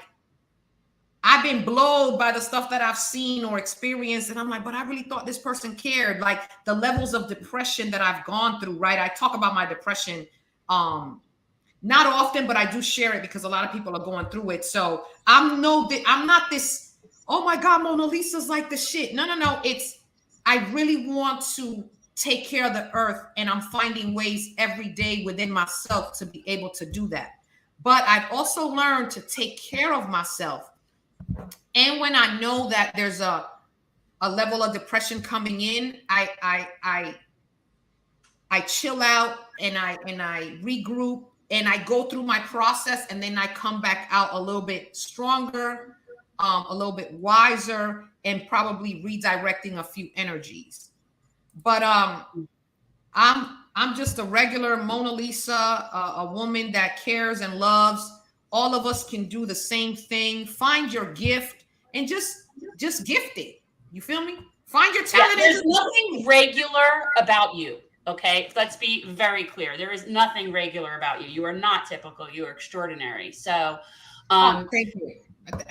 I've been blowed by the stuff that I've seen or experienced. And I'm like, but I really thought this person cared. Like the levels of depression that I've gone through, right? I talk about my depression not often, but I do share it because a lot of people are going through it. So I'm not this, oh my God, Monalisa's like the shit. No. I really want to take care of the earth, and I'm finding ways every day within myself to be able to do that. But I've also learned to take care of myself. And when I know that there's a level of depression coming in, I chill out and I regroup and I go through my process, and then I come back out a little bit stronger, a little bit wiser, and probably redirecting a few energies. But I'm just a regular Monalisa, a woman that cares and loves. All of us can do the same thing. Find your gift and just gift it. You feel me? Find your talent. Yeah, there's nothing regular about you. Okay, let's be very clear. There is nothing regular about you. You are not typical. You are extraordinary. So, thank you.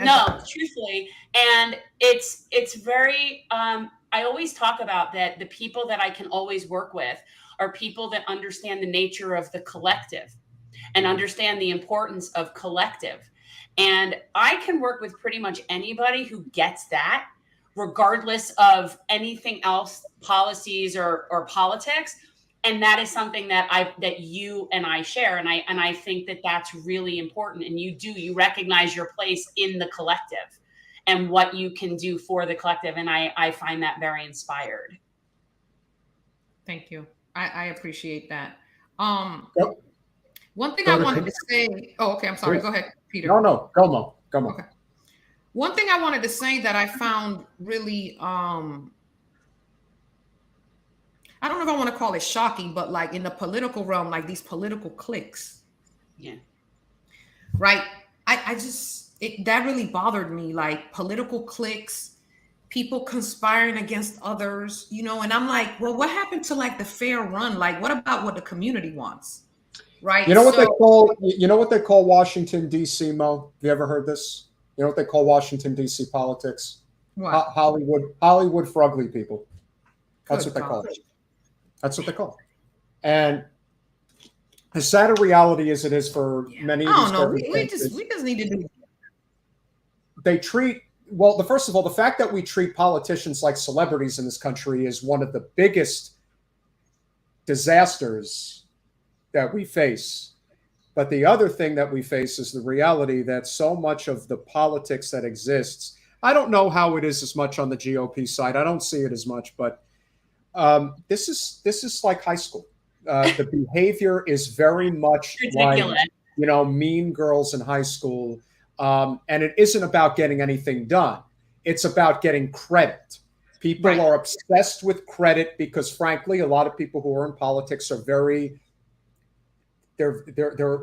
No, truthfully, and it's very. I always talk about that. The people that I can always work with are people that understand the nature of the collective and understand the importance of collective. And I can work with pretty much anybody who gets that, regardless of anything else, policies or politics. And that is something that you and I share. And I think that that's really important. And you recognize your place in the collective and what you can do for the collective. And I find that very inspired. Thank you. I appreciate that. Yep. One thing I wanted to say. Oh, okay. I'm sorry. Go ahead, Peter. No. Go, Mo. Okay. One thing I wanted to say that I found really, I don't know if I want to call it shocking, but like in the political realm, like these political cliques. Yeah. Right. That really bothered me. Like political cliques, people conspiring against others, and I'm like, well, what happened to like the fair run? Like, what about what the community wants? Right. You know what they call Washington, D.C., Mo? Have you ever heard this? You know what they call Washington, D.C. politics? What? Hollywood for ugly people. That's what they call it. That's what they call it. And as sad a reality as it is for many of these countries, we just need to do. They treat first of all, the fact that we treat politicians like celebrities in this country is one of the biggest disasters that we face. But the other thing that we face is the reality that so much of the politics that exists, I don't know how it is as much on the GOP side. I don't see it as much, but this is like high school. The behavior is very much ridiculous. Like, mean girls in high school. And it isn't about getting anything done. It's about getting credit. People are obsessed with credit because, frankly, a lot of people who are in politics are they're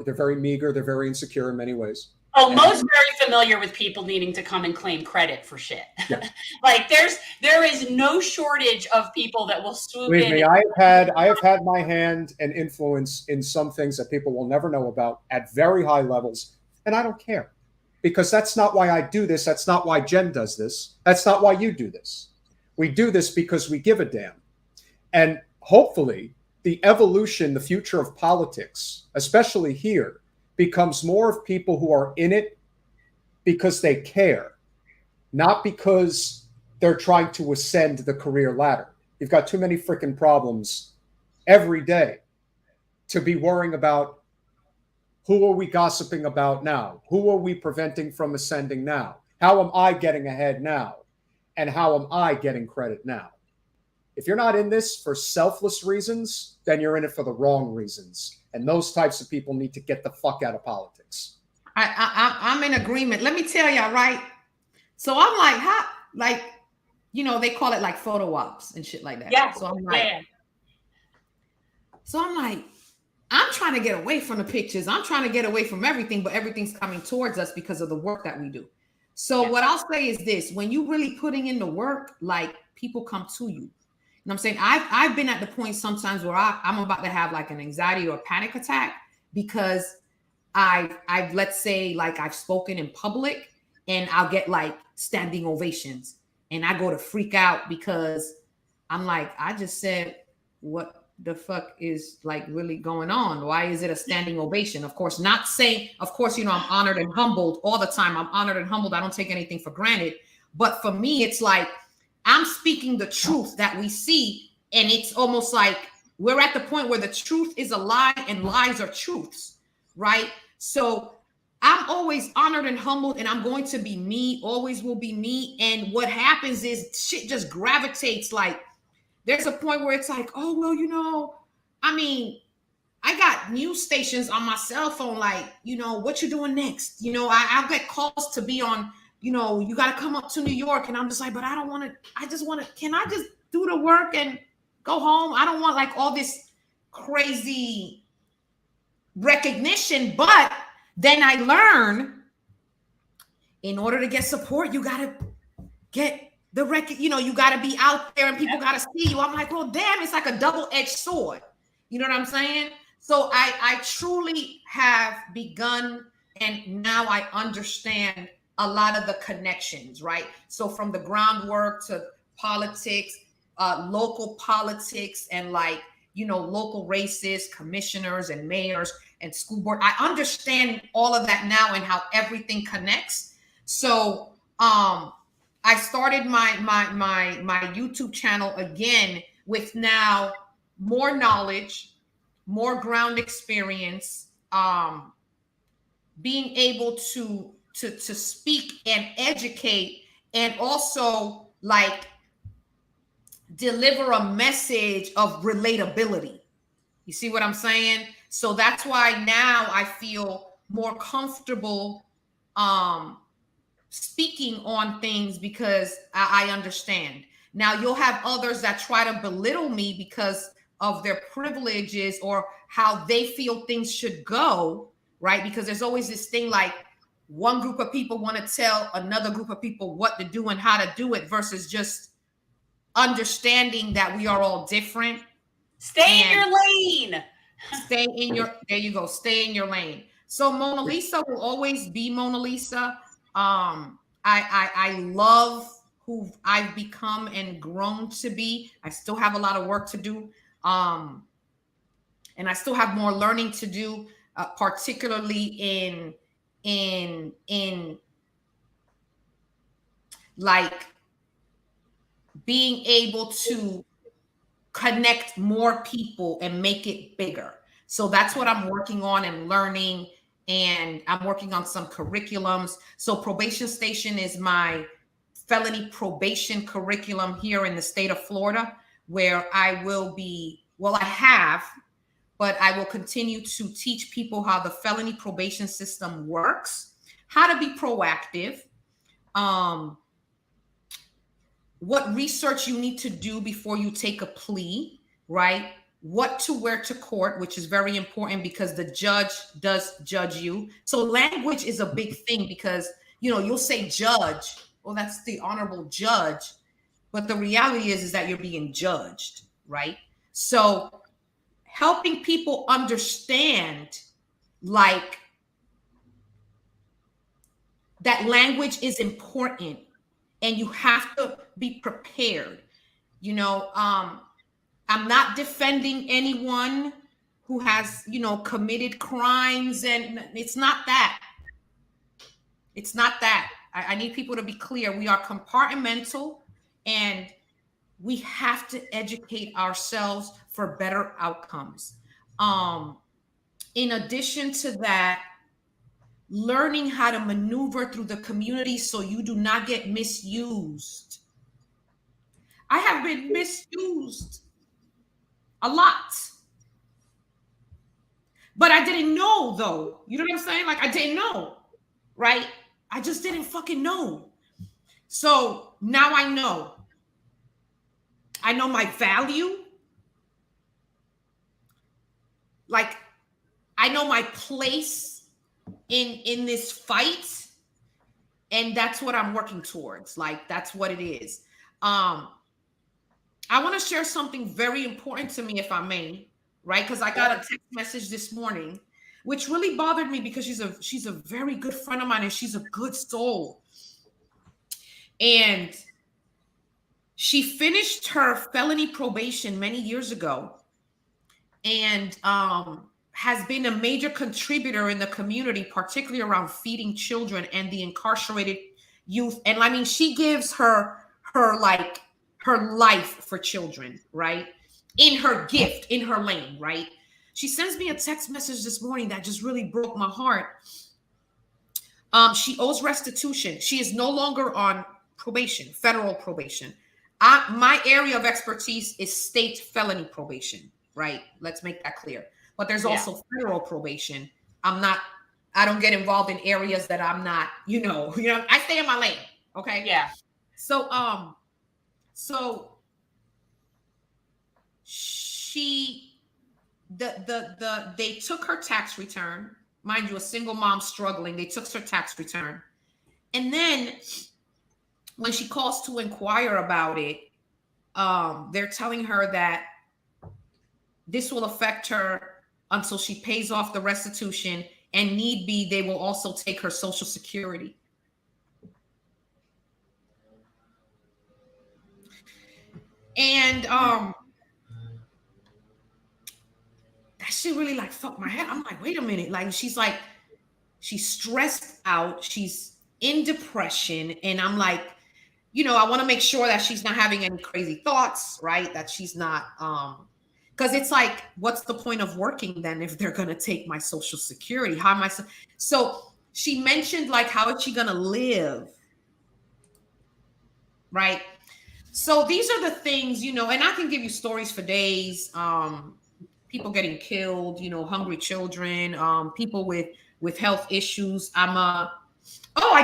very meager. They're very insecure in many ways. Oh, Mo's very familiar with people needing to come and claim credit for shit. Yeah. Like there is no shortage of people that will swoop in. Believe me, I have had my hand and influence in some things that people will never know about at very high levels, and I don't care. Because that's not why I do this. That's not why Jen does this. That's not why you do this. We do this because we give a damn. And hopefully the evolution, the future of politics, especially here, becomes more of people who are in it because they care, not because they're trying to ascend the career ladder. You've got too many freaking problems every day to be worrying about. Who are we gossiping about now? Who are we preventing from ascending now? How am I getting ahead now? And how am I getting credit now? If you're not in this for selfless reasons, then you're in it for the wrong reasons. And those types of people need to get the fuck out of politics. I'm in agreement. Let me tell y'all, right? So I'm like, they call it like photo ops and shit like that. Yeah. So I'm like, I'm trying to get away from the pictures. I'm trying to get away from everything, but everything's coming towards us because of the work that we do. So what I'll say is this: when you really putting in the work, like people come to you. And I'm saying I've been at the point sometimes where I'm about to have like an anxiety or a panic attack because I've let's say like I've spoken in public and I'll get like standing ovations and I go to freak out because I'm like, I just said what the fuck is like really going on? Why is it a standing ovation? Of course, not saying, of course, I'm honored and humbled all the time. I'm honored and humbled. I don't take anything for granted. But for me, it's like I'm speaking the truth that we see. And it's almost like we're at the point where the truth is a lie and lies are truths, right? So I'm always honored and humbled, and I'm going to be me, always will be me. And what happens is shit just gravitates. Like there's a point where it's like, oh, well, I mean, I got news stations on my cell phone, like, what you doing next? I'll get calls to be on, you got to come up to New York. And I'm just like, but I don't want to, can I just do the work and go home? I don't want like all this crazy recognition. But then I learn in order to get support, you got to get the record, you got to be out there and people got to see you. I'm like, well, damn, it's like a double-edged sword. You know what I'm saying? So I truly have begun, and now I understand a lot of the connections, right? So from the groundwork to politics, local politics, and like, local races, commissioners and mayors and school board. I understand all of that now and how everything connects. So I started my YouTube channel again with now more knowledge, more ground experience, being able to speak and educate, and also like deliver a message of relatability. You see what I'm saying? So that's why now I feel more comfortable speaking on things because I understand. Now you'll have others that try to belittle me because of their privileges or how they feel things should go, right? Because there's always this thing like one group of people want to tell another group of people what to do and how to do it versus just understanding that we are all different. Stay in your lane. There you go. Stay in your lane. So Monalisa will always be Monalisa. I love who I've become and grown to be. I still have a lot of work to do. And I still have more learning to do, particularly in like being able to connect more people and make it bigger. So that's what I'm working on and learning. And I'm working on some curriculums. So Probation Station is my felony probation curriculum here in the state of Florida, where I will be, well, I have, but I will continue to teach people how the felony probation system works, how to be proactive, what research you need to do before you take a plea, right? What to wear to court, which is very important because the judge does judge you. So language is a big thing because, you'll say judge, well, that's the honorable judge. But the reality is that you're being judged, right? So helping people understand like that language is important and you have to be prepared. I'm not defending anyone who has, committed crimes, and it's not that. It's not that. I need people to be clear. We are compartmental and we have to educate ourselves for better outcomes. In addition to that, learning how to maneuver through the community so you do not get misused. I have been misused a lot. But I didn't know, though. You know what I'm saying? Like, I didn't know, right? I just didn't fucking know. So now I know. I know my value. Like, I know my place in this fight. And that's what I'm working towards. Like, that's what it is. I want to share something very important to me, if I may, right? Because I got a text message this morning, which really bothered me because she's a very good friend of mine and she's a good soul. And she finished her felony probation many years ago, and has been a major contributor in the community, particularly around feeding children and the incarcerated youth. And I mean, she gives her life for children, right? In her gift, in her lane, right? She sends me a text message this morning that just really broke my heart. She owes restitution. She is no longer on probation, federal probation. My area of expertise is state felony probation, right? Let's make that clear. But there's also federal probation. I don't get involved in areas that I'm not, I stay in my lane. Okay. Yeah. So, they took her tax return, mind you, a single mom struggling. They took her tax return. And then when she calls to inquire about it, they're telling her that this will affect her until she pays off the restitution, and need be, they will also take her Social Security. And that shit really like fucked my head. I'm like, wait a minute. Like, she's stressed out. She's in depression. And I'm like, I want to make sure that she's not having any crazy thoughts, right? That she's not, because it's like, what's the point of working then if they're going to take my Social Security? How am I? So she mentioned, like, how is she going to live? Right. So these are the things, and I can give you stories for days. People getting killed, hungry children, people with health issues. I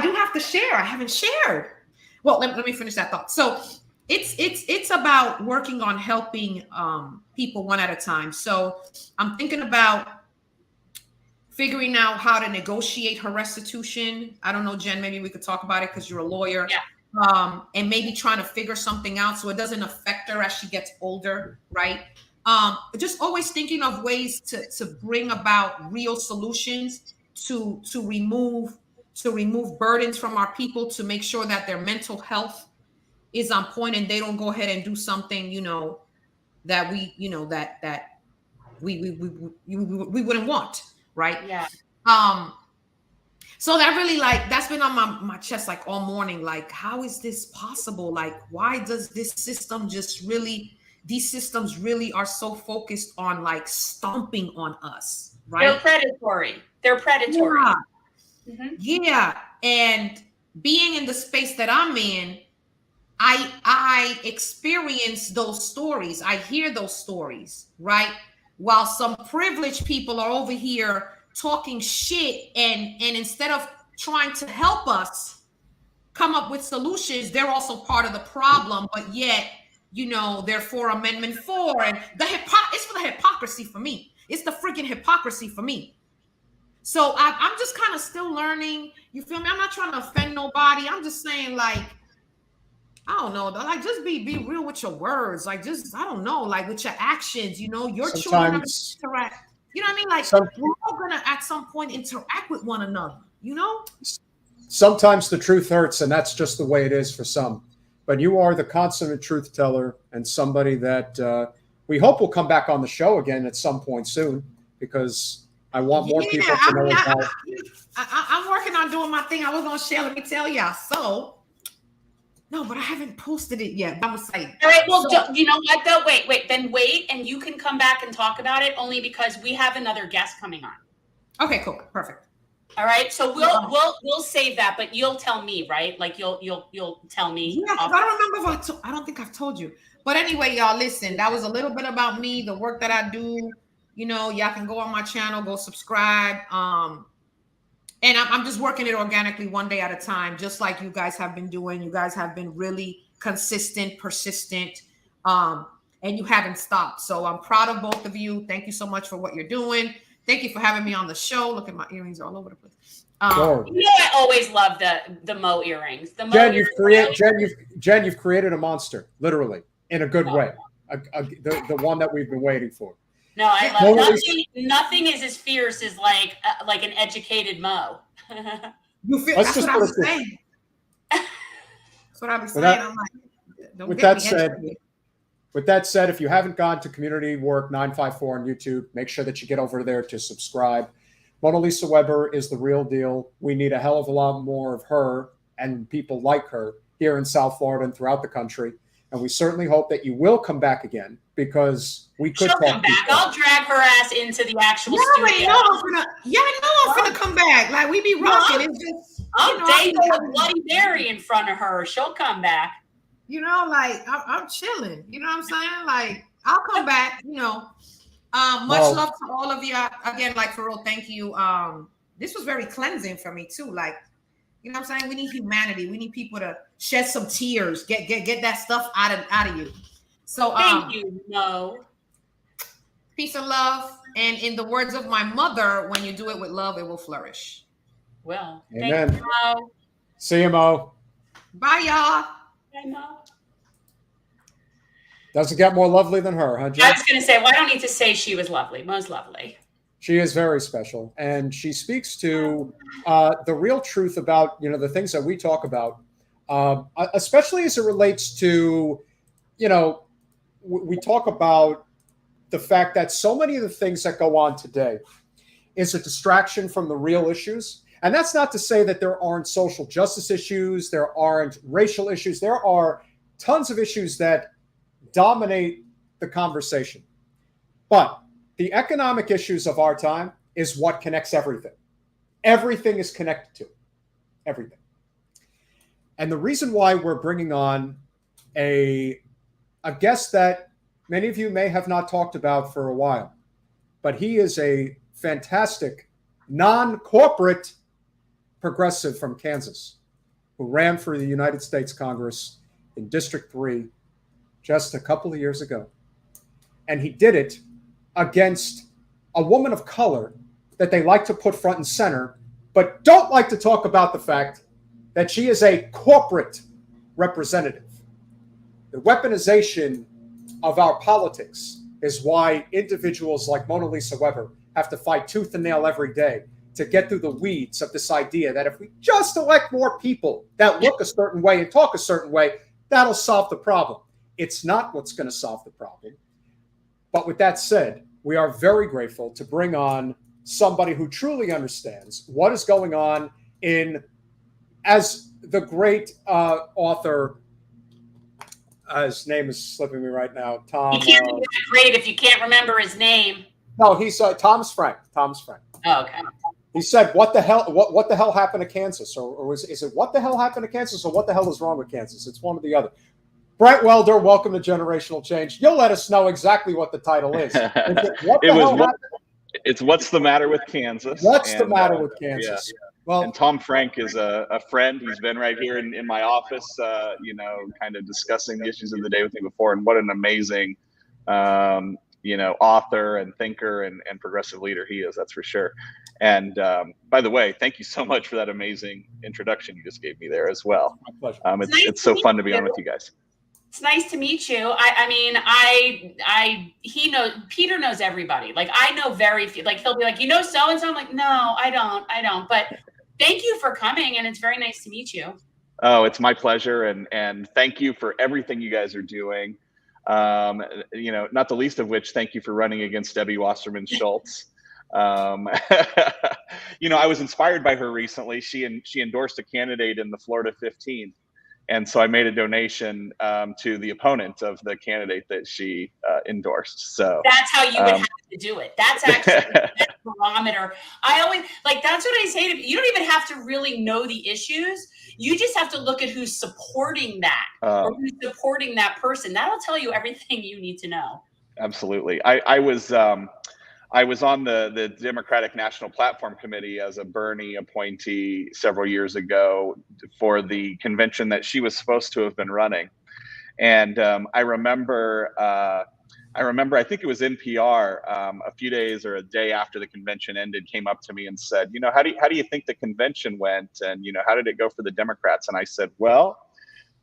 do have to share. I haven't shared. Well, let me finish that thought. So it's about working on helping people one at a time. So I'm thinking about figuring out how to negotiate her restitution. I don't know, Jen, maybe we could talk about it because you're a lawyer. Yeah. And maybe trying to figure something out so it doesn't affect her as she gets older, right? Just always thinking of ways to bring about real solutions to remove burdens from our people, to make sure that their mental health is on point and they don't go ahead and do something, that we wouldn't want, right? Yeah. So that really, like, that's been on my chest like all morning. Like, how is this possible? Like, why does this system these systems really are so focused on like stomping on us, right? They're predatory. Yeah. Mm-hmm. Yeah. And being in the space that I'm in, I experience those stories. I hear those stories, right? While some privileged people are over here talking shit, and instead of trying to help us come up with solutions, they're also part of the problem. But yet, they're for Amendment 4, and it's for the hypocrisy for me. It's the freaking hypocrisy for me. So I'm just kind of still learning. You feel me? I'm not trying to offend nobody. I'm just saying, like, I don't know, like, just be real with your words. Like, just, I don't know, like, with your actions, your children interact. You know what I mean? Like, we're all gonna at some point interact with one another, Sometimes the truth hurts, and that's just the way it is for some. But you are the consummate truth teller, and somebody that we hope will come back on the show again at some point soon, because I want more people to know about. I'm working on doing my thing. I was gonna share. Let me tell y'all. So. No, but I haven't posted it yet. I was like, all right, well, you know what though? Wait, and you can come back and talk about it, only because we have another guest coming on. Okay, cool, perfect. All right, so we'll save that, but you'll tell me, right? Like you'll tell me. Yeah, I don't remember if I don't think I've told you. But anyway, y'all, listen, that was a little bit about me, the work that I do. Y'all can go on my channel, go subscribe. And I'm just working it organically, one day at a time, just like you guys have been doing. You guys have been really consistent, persistent, and you haven't stopped. So I'm proud of both of you. Thank you so much for what you're doing. Thank you for having me on the show. Look at my earrings all over the place. I always love the Mo earrings. Jen, you've created a monster, literally. in a good way, the one that we've been waiting for. No, I love nothing is as fierce as like an educated Mo. You feel that's what I was saying. That's what I was saying. I'm like, don't get me educated. With that said, if you haven't gone to Community Work 954 on YouTube, make sure that you get over there to subscribe. Monalisa Weber is the real deal. We need a hell of a lot more of her and people like her here in South Florida and throughout the country. And we certainly hope that you will come back again, because we could She'll come back. I'll drag her ass into the actual studio. I know I'm gonna come back. Like, we be rocking. It's just, I'll date a Bloody Mary in front of her. She'll come back. You know, like, I'm chilling. You know what I'm saying? Like, I'll come back. You know, much love to all of you. Again, like, for real, thank you. This was very cleansing for me too. Like, you know what I'm saying? We need humanity. We need people to shed some tears, get that stuff out of you. So thank you. No. Peace and love. And in the words of my mother, when you do it with love, it will flourish. Well, amen. Thank you, Mo. See you, Mo. Bye, y'all. Bye, Mo. Doesn't get more lovely than her, huh, Jen? I was going to say, well, I don't need to say she was lovely. Mo's lovely. She is very special, and she speaks to the real truth about, you know, the things that we talk about, especially as it relates to, you know, we talk about the fact that so many of the things that go on today is a distraction from the real issues. And that's not to say that there aren't social justice issues, there aren't racial issues. There are tons of issues that dominate the conversation. But the economic issues of our time is what connects everything. Everything is connected to it. Everything. And the reason why we're bringing on a guest that many of you may have not talked about for a while, but he is a fantastic non-corporate progressive from Kansas who ran for the United States Congress in District 3 just a couple of years ago. And he did it against a woman of color that they like to put front and center, but don't like to talk about the fact that she is a corporate representative. The weaponization of our politics is why individuals like Monalisa Weber have to fight tooth and nail every day to get through the weeds of this idea that if we just elect more people that look a certain way and talk a certain way, that'll solve the problem. It's not what's going to solve the problem. But with that said, we are very grateful to bring on somebody who truly understands what is going on in, as the great author, his name is slipping me right now, Tom. You can't be that great if you can't remember his name. No, he's Thomas Frank. Thomas Frank. Oh, okay. He said, "What the hell? What the hell happened to Kansas?" Or is it "What the hell happened to Kansas?" or "What the hell is wrong with Kansas?" It's one or the other. Brent Welder, welcome to Generational Change. You'll let us know exactly what the title is. It's "What's the Matter with Kansas?" What's the matter with Kansas? Yeah. Well, and Tom Frank is a friend. He's been right here in my office, you know, kind of discussing the issues of the day with me before. And what an amazing, you know, author and thinker and progressive leader he is, that's for sure. And by the way, thank you so much for that amazing introduction you just gave me there as well. My pleasure. It's so fun to be on with you guys. It's nice to meet you. Peter knows everybody. Like, I know very few. Like, he'll be like, you know, so-and-so. I'm like, no, I don't. But thank you for coming, and it's very nice to meet you. Oh, it's my pleasure. And thank you for everything you guys are doing. You know, not the least of which, thank you for running against Debbie Wasserman Schultz. You know, I was inspired by her recently. She endorsed a candidate in the Florida 15. And so I made a donation to the opponent of the candidate that she endorsed. So that's how you would have to do it. That's actually that barometer. I always that's what I say to you. You don't even have to really know the issues. You just have to look at who's supporting that or who's supporting that person. That'll tell you everything you need to know. Absolutely. I was on the Democratic National Platform Committee as a Bernie appointee several years ago for the convention that she was supposed to have been running. And I remember, I think it was NPR, a few days or a day after the convention ended, came up to me and said, you know, how do you think the convention went? And, you know, how did it go for the Democrats? And I said, well,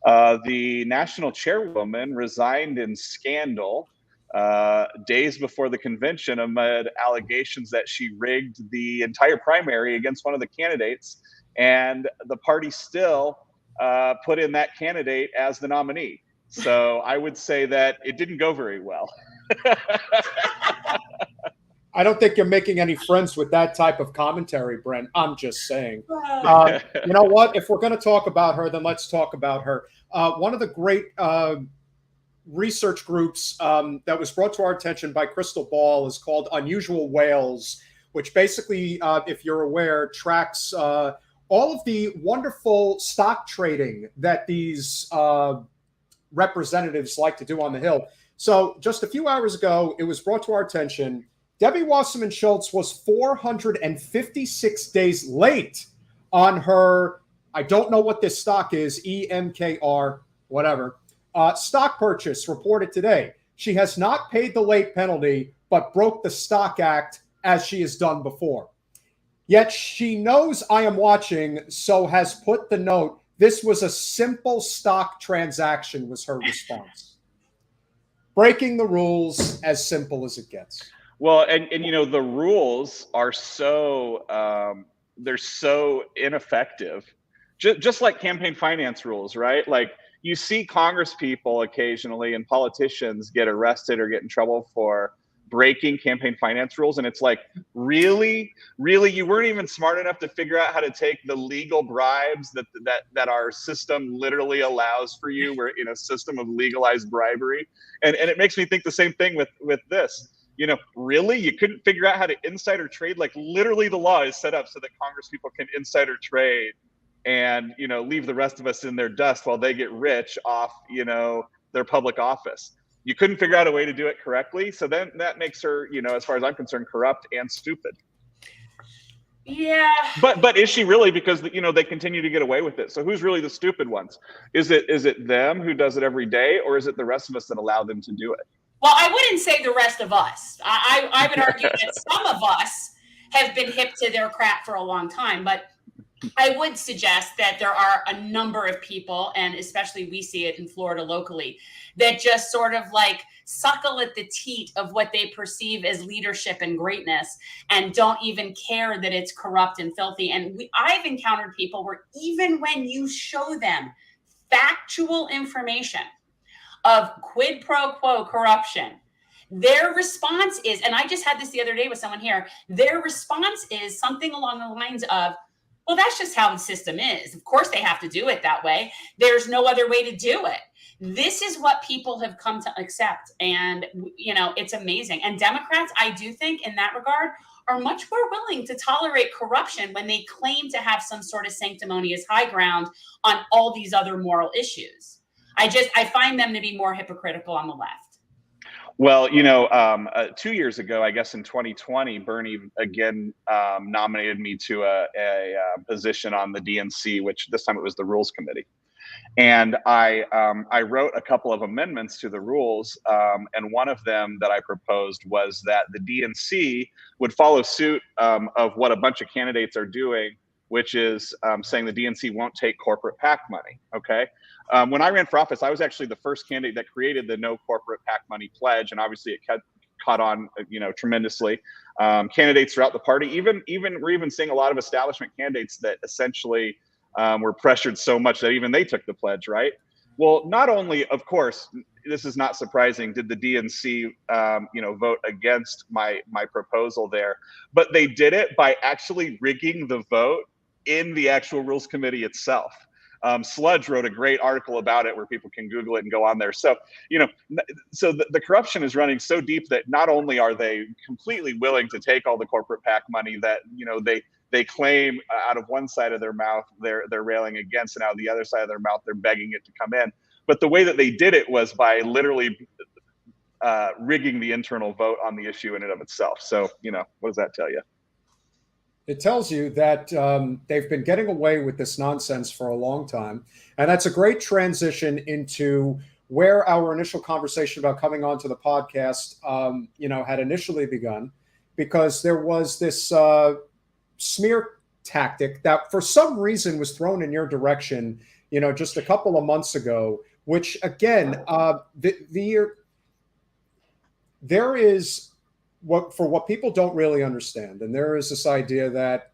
The national chairwoman resigned in scandal days before the convention amid allegations that she rigged the entire primary against one of the candidates, and the party still put in that candidate as the nominee. So I would say that it didn't go very well. I don't think you're making any friends with that type of commentary, Brent. I'm just saying. You know what? If we're going to talk about her, then let's talk about her. One of the great research groups that was brought to our attention by Crystal Ball is called Unusual Whales, which basically, if you're aware, tracks all of the wonderful stock trading that these representatives like to do on the Hill. So just a few hours ago, it was brought to our attention Debbie Wasserman Schultz was 456 days late on her, I don't know what this stock is, EMKR, whatever, stock purchase reported today. She has not paid the late penalty, but broke the Stock Act as she has done before. Yet she knows I am watching, so has put the note, this was a simple stock transaction, was her response. Breaking the rules, as simple as it gets. Well, and you know, the rules are so they're so ineffective, just like campaign finance rules, right? Like you see Congress people occasionally and politicians get arrested or get in trouble for breaking campaign finance rules, and it's like, really, you weren't even smart enough to figure out how to take the legal bribes that our system literally allows for you. We're in a system of legalized bribery, and it makes me think the same thing with this. You know, really, you couldn't figure out how to insider trade? Like literally the law is set up so that Congress people can insider trade and, you know, leave the rest of us in their dust while they get rich off, you know, their public office. You couldn't figure out a way to do it correctly. So then that makes her, you know, as far as I'm concerned, corrupt and stupid. Yeah. But is she really? Because, you know, they continue to get away with it. So who's really the stupid ones? Is it them who does it every day, or is it the rest of us that allow them to do it? Well, I wouldn't say the rest of us. I would argue that some of us have been hip to their crap for a long time, but I would suggest that there are a number of people, and especially we see it in Florida locally, that just sort of like suckle at the teat of what they perceive as leadership and greatness and don't even care that it's corrupt and filthy. And I've encountered people where even when you show them factual information of quid pro quo corruption, their response is, and I just had this the other day with someone here, their response is something along the lines of, well, that's just how the system is. Of course they have to do it that way. There's no other way to do it. This is what people have come to accept. And, you know, it's amazing. And Democrats, I do think in that regard, are much more willing to tolerate corruption when they claim to have some sort of sanctimonious high ground on all these other moral issues. I find them to be more hypocritical on the left. Well, you know, 2 years ago, I guess in 2020, Bernie again nominated me to a position on the DNC, which this time it was the Rules Committee. And I wrote a couple of amendments to the rules, and one of them that I proposed was that the DNC would follow suit of what a bunch of candidates are doing, which is saying the DNC won't take corporate PAC money, okay? When I ran for office, I was actually the first candidate that created the no corporate PAC money pledge, and obviously it caught on, you know, tremendously. Candidates throughout the party, we're even seeing a lot of establishment candidates that essentially were pressured so much that even they took the pledge, right? Well, not only, of course, this is not surprising, did the DNC, you know, vote against my proposal there, but they did it by actually rigging the vote in the actual Rules Committee itself. Sludge wrote a great article about it where people can Google it and go on there. So, you know, so the corruption is running so deep that not only are they completely willing to take all the corporate PAC money that, you know, they claim out of one side of their mouth they're railing against, and out of the other side of their mouth they're begging it to come in. But the way that they did it was by literally rigging the internal vote on the issue in and of itself. So, you know, what does that tell you? It tells you that they've been getting away with this nonsense for a long time. And that's a great transition into where our initial conversation about coming onto the podcast, you know, had initially begun, because there was this smear tactic that for some reason was thrown in your direction just a couple of months ago, which again, there is what people don't really understand. And there is this idea that,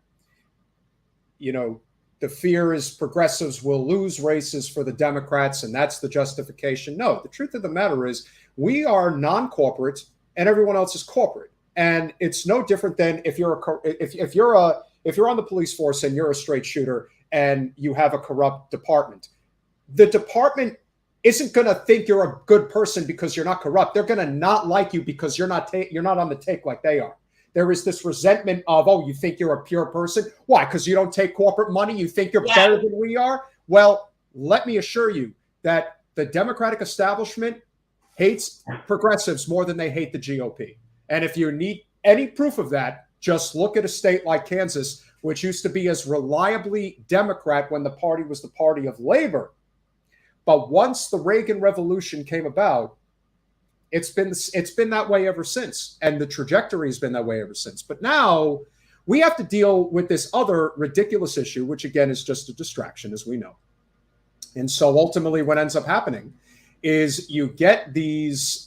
the fear is progressives will lose races for the Democrats, and that's the justification. No, the truth of the matter is we are non-corporate and everyone else is corporate. And it's no different than if you're on the police force and you're a straight shooter and you have a corrupt department. The department isn't going to think you're a good person because you're not corrupt. They're going to not like you because you're not on the take like they are. There is this resentment of, oh, you think you're a pure person? Why? Because you don't take corporate money? You think you're better than we are? Well, let me assure you that the Democratic establishment hates progressives more than they hate the GOP. And if you need any proof of that, just look at a state like Kansas, which used to be as reliably Democrat when the party was the party of labor. But once the Reagan Revolution came about, it's been that way ever since. And the trajectory has been that way ever since. But now we have to deal with this other ridiculous issue, which again is just a distraction, as we know. And so ultimately what ends up happening is you get these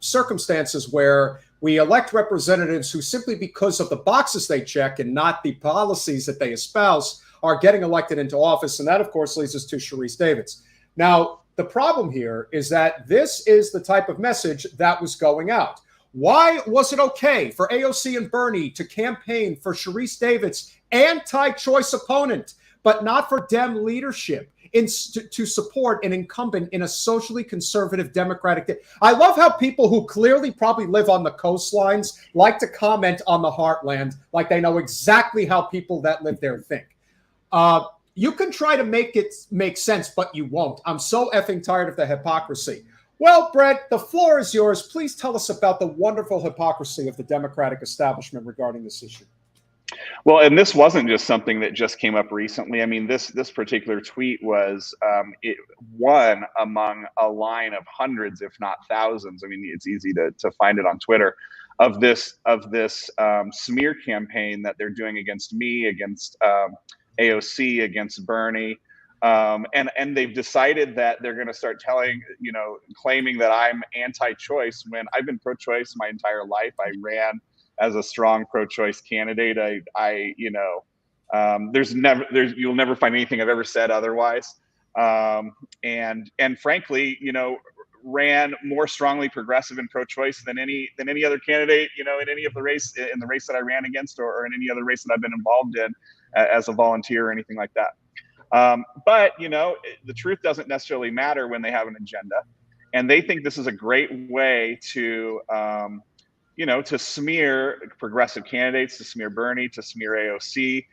circumstances where we elect representatives who, simply because of the boxes they check and not the policies that they espouse, are getting elected into office. And that, of course, leads us to Sharice Davids. Now, the problem here is that this is the type of message that was going out. Why was it okay for AOC and Bernie to campaign for Sharice Davids' anti-choice opponent, but not for Dem leadership to support an incumbent in a socially conservative Democratic? I love how people who clearly probably live on the coastlines like to comment on the heartland, like they know exactly how people that live there think. You can try to make it make sense, but you won't. I'm so effing tired of the hypocrisy. Well, Brent, the floor is yours. Please tell us about the wonderful hypocrisy of the Democratic establishment regarding this issue. Well, and this wasn't just something that just came up recently. I mean, this particular tweet was one among a line of hundreds, if not thousands. I mean, it's easy to find it on Twitter, of this smear campaign that they're doing against me, against AOC, against Bernie. And they've decided that they're going to start claiming that I'm anti-choice when I've been pro-choice my entire life. I ran as a strong pro-choice candidate. You'll never find anything I've ever said otherwise. And frankly, ran more strongly progressive and pro-choice than any other candidate, in any of the race that I ran against, or in any other race that I've been involved in as a volunteer or anything like that. But the truth doesn't necessarily matter when they have an agenda, and they think this is a great way to smear progressive candidates, to smear Bernie, to smear AOC.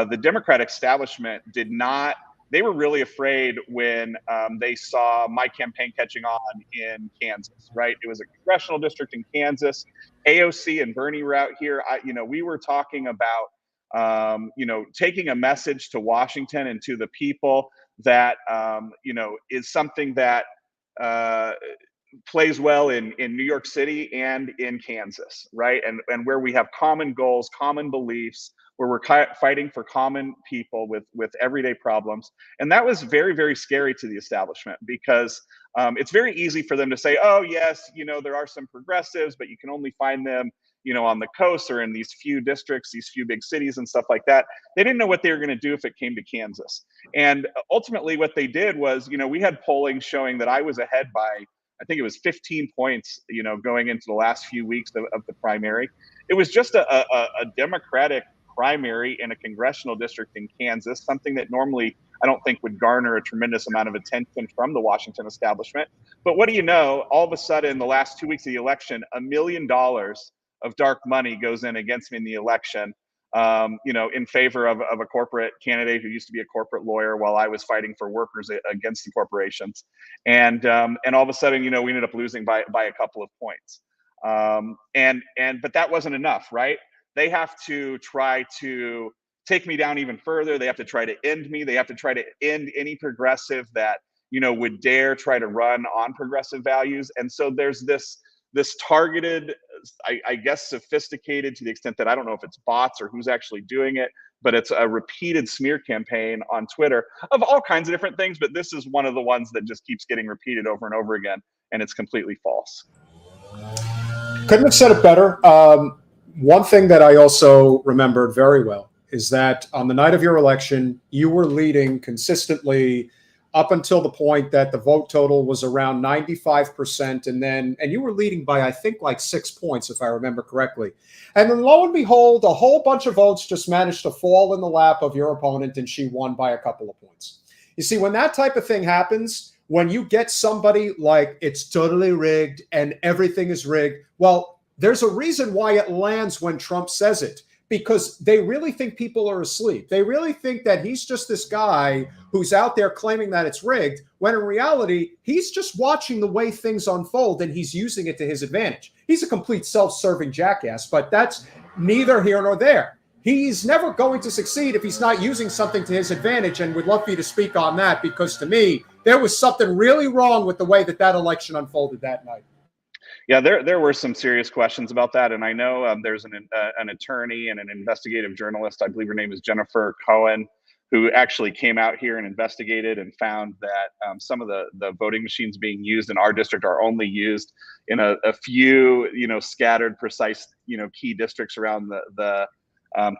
The Democratic establishment did not. They were really afraid when they saw my campaign catching on in Kansas, right? It was a congressional district in Kansas. AOC and Bernie were out here. We were talking about, taking a message to Washington and to the people that, is something that plays well in New York City and in Kansas, right? And where we have common goals, common beliefs, where we're fighting for common people with everyday problems. And that was very, very scary to the establishment, because it's very easy for them to say, oh, yes, there are some progressives, but you can only find them, on the coast or in these few districts, these few big cities and stuff like that. They didn't know what they were going to do if it came to Kansas. And ultimately what they did was, we had polling showing that I was ahead by, I think it was 15 points, going into the last few weeks of the primary. It was just a Democratic primary in a congressional district in Kansas, something that normally I don't think would garner a tremendous amount of attention from the Washington establishment. But what do you know? All of a sudden, the last 2 weeks of the election, $1 million of dark money goes in against me in the election, in favor of a corporate candidate who used to be a corporate lawyer while I was fighting for workers against the corporations. And all of a sudden, we ended up losing by a couple of points. But that wasn't enough, right? They have to try to take me down even further. They have to try to end me. They have to try to end any progressive that, would dare try to run on progressive values. And so there's this targeted, I guess, sophisticated, to the extent that I don't know if it's bots or who's actually doing it, but it's a repeated smear campaign on Twitter of all kinds of different things. But this is one of the ones that just keeps getting repeated over and over again, and it's completely false. Couldn't have said it better. One thing that I also remembered very well is that on the night of your election, you were leading consistently up until the point that the vote total was around 95%. And you were leading by, I think, like 6 points, if I remember correctly. And then lo and behold, a whole bunch of votes just managed to fall in the lap of your opponent, and she won by a couple of points. You see, when that type of thing happens, when you get somebody like it's totally rigged and everything is rigged, well, there's a reason why it lands when Trump says it, because they really think people are asleep. They really think that he's just this guy who's out there claiming that it's rigged, when in reality, he's just watching the way things unfold and he's using it to his advantage. He's a complete self-serving jackass, but that's neither here nor there. He's never going to succeed if he's not using something to his advantage, and would love for you to speak on that, because to me, there was something really wrong with the way that that election unfolded that night. Yeah, there were some serious questions about that, and I know there's an attorney and an investigative journalist, I believe her name is Jennifer Cohen, who actually came out here and investigated and found that some of the voting machines being used in our district are only used in a few, scattered, precise, key districts around the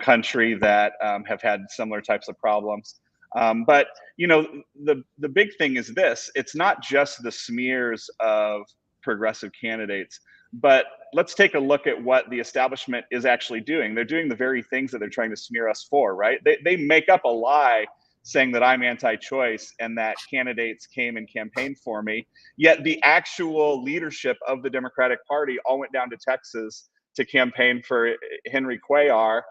country that have had similar types of problems. But the big thing is this: it's not just the smears of progressive candidates, but let's take a look at what the establishment is actually doing. They're doing the very things that they're trying to smear us for, right? They make up a lie saying that I'm anti-choice and that candidates came and campaigned for me, yet the actual leadership of the Democratic Party all went down to Texas to campaign for Henry Cuellar,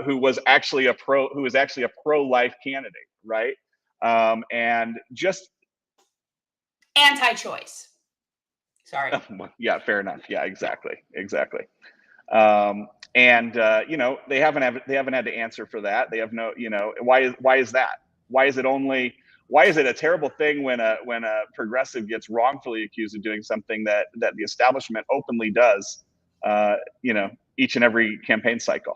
who was actually a pro-life candidate, right? And just anti-choice. Sorry. Yeah, fair enough. Yeah, exactly. And they haven't had to answer for that. They have no, why is that? Why is it a terrible thing when a progressive gets wrongfully accused of doing something that the establishment openly does, each and every campaign cycle?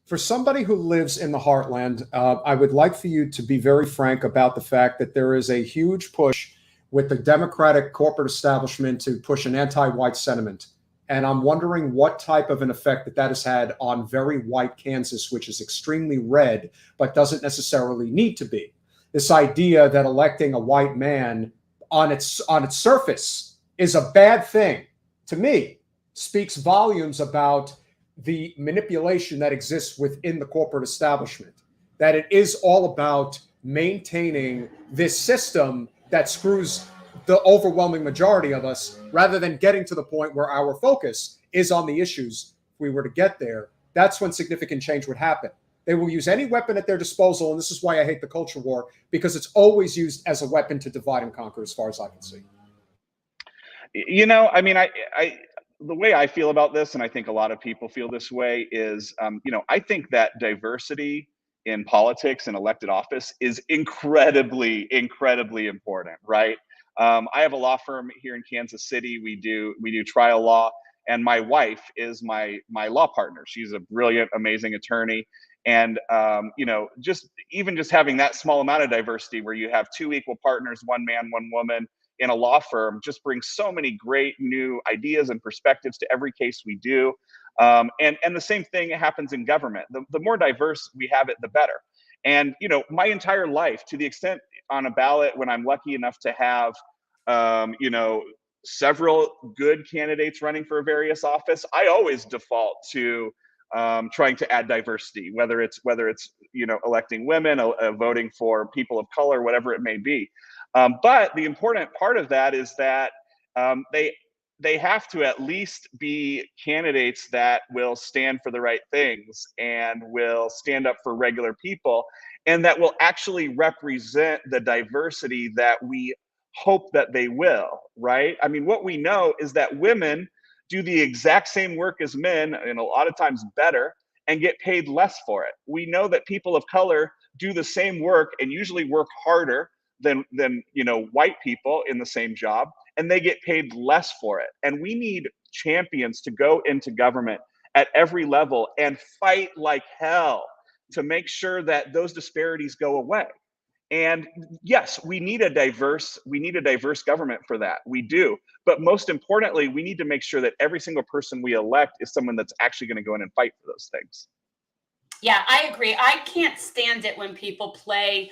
For somebody who lives in the heartland, I would like for you to be very frank about the fact that there is a huge push with the Democratic corporate establishment to push an anti-white sentiment. And I'm wondering what type of an effect that has had on very white Kansas, which is extremely red, but doesn't necessarily need to be. This idea that electing a white man on its surface is a bad thing, to me, speaks volumes about the manipulation that exists within the corporate establishment, that it is all about maintaining this system that screws the overwhelming majority of us, rather than getting to the point where our focus is on the issues. If we were to get there, that's when significant change would happen. They will use any weapon at their disposal, and this is why I hate the culture war, because it's always used as a weapon to divide and conquer, as far as I can see. The way I feel about this, and I think a lot of people feel this way, is, I think that diversity in politics and elected office is incredibly, incredibly important, right? I have a law firm here in Kansas City. We do trial law, and my wife is my law partner. She's a brilliant, amazing attorney. And just having that small amount of diversity, where you have two equal partners, one man, one woman, in a law firm, just brings so many great new ideas and perspectives to every case we do. And the same thing happens in government. The more diverse we have it, the better. And my entire life, to the extent on a ballot, when I'm lucky enough to have several good candidates running for various office, I always default to trying to add diversity, whether it's electing women, voting for people of color, whatever it may be. But the important part of that is that they have to at least be candidates that will stand for the right things and will stand up for regular people, and that will actually represent the diversity that we hope that they will, right? I mean, what we know is that women do the exact same work as men, and a lot of times better, and get paid less for it. We know that people of color do the same work and usually work harder than white people in the same job, and they get paid less for it. And we need champions to go into government at every level and fight like hell to make sure that those disparities go away. And yes, we need a diverse government for that. We do. But most importantly, we need to make sure that every single person we elect is someone that's actually going to go in and fight for those things. Yeah, I agree. I can't stand it when people play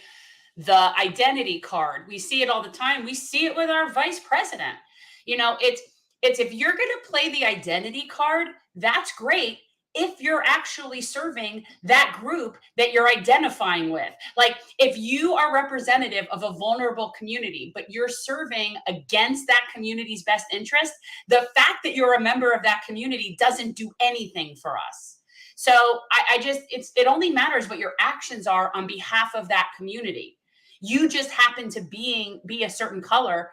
the identity card. We see it all the time. We see it with our vice president. You know, it's if you're going to play the identity card, that's great if you're actually serving that group that you're identifying with. Like, if you are representative of a vulnerable community, but you're serving against that community's best interest, the fact that you're a member of that community doesn't do anything for us. So I just, it only matters what your actions are on behalf of that community. You just happen to be a certain color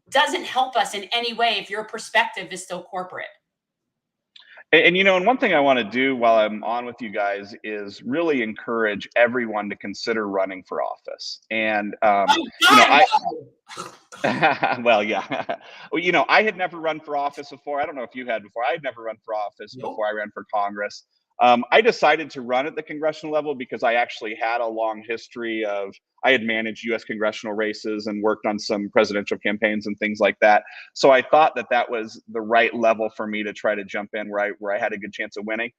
doesn't help us in any way if your perspective is still corporate. And you know, and one thing I want to do while I'm on with you guys is really encourage everyone to consider running for office. And well, yeah. Well, you know, I had never run for office before. I don't know if you had before. I had never run for office before I ran for Congress. I decided to run at the congressional level because I actually had a long history of, I had managed US congressional races and worked on some presidential campaigns and things like that. So I thought that that was the right level for me to try to jump in where I had a good chance of winning.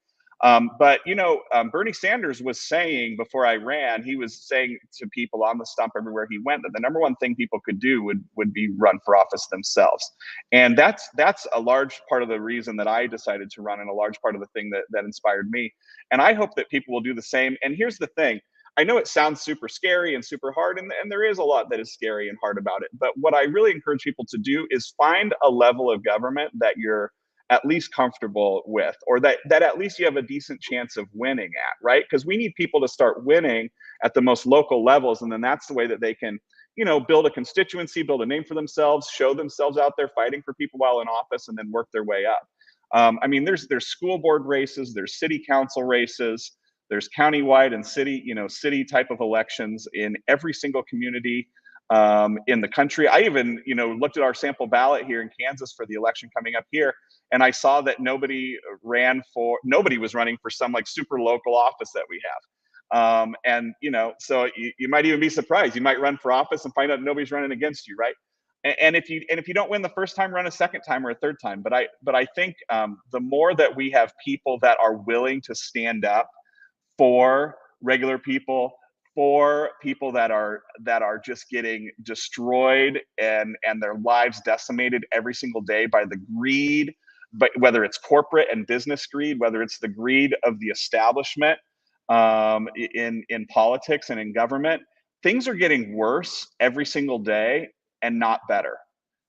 But you know, Bernie Sanders was saying before I ran, he was saying to people on the stump everywhere he went that the number one thing people could do would be run for office themselves. And that's a large part of the reason that I decided to run, and a large part of the thing that inspired me. And I hope that people will do the same. And here's the thing. I know it sounds super scary and super hard, and there is a lot that is scary and hard about it. But what I really encourage people to do is find a level of government that you're at least comfortable with, or that at least you have a decent chance of winning at, right? Because we need people to start winning at the most local levels, and then that's the way that they can, you know, build a constituency, build a name for themselves, show themselves out there fighting for people while in office, and then work their way up. I mean, there's school board races, there's city council races, there's countywide and city, you know, city type of elections in every single community in the country. I even, you know, looked at our sample ballot here in Kansas for the election coming up here, and I saw that nobody was running for some like super local office that we have. And you know, so you might even be surprised. You might run for office and find out nobody's running against you, right? And if you don't win the first time, run a second time or a third time. But I think the more that we have people that are willing to stand up for regular people, for people that are just getting destroyed and their lives decimated every single day by the greed, but whether it's corporate and business greed, whether it's the greed of the establishment in politics and in government, things are getting worse every single day and not better.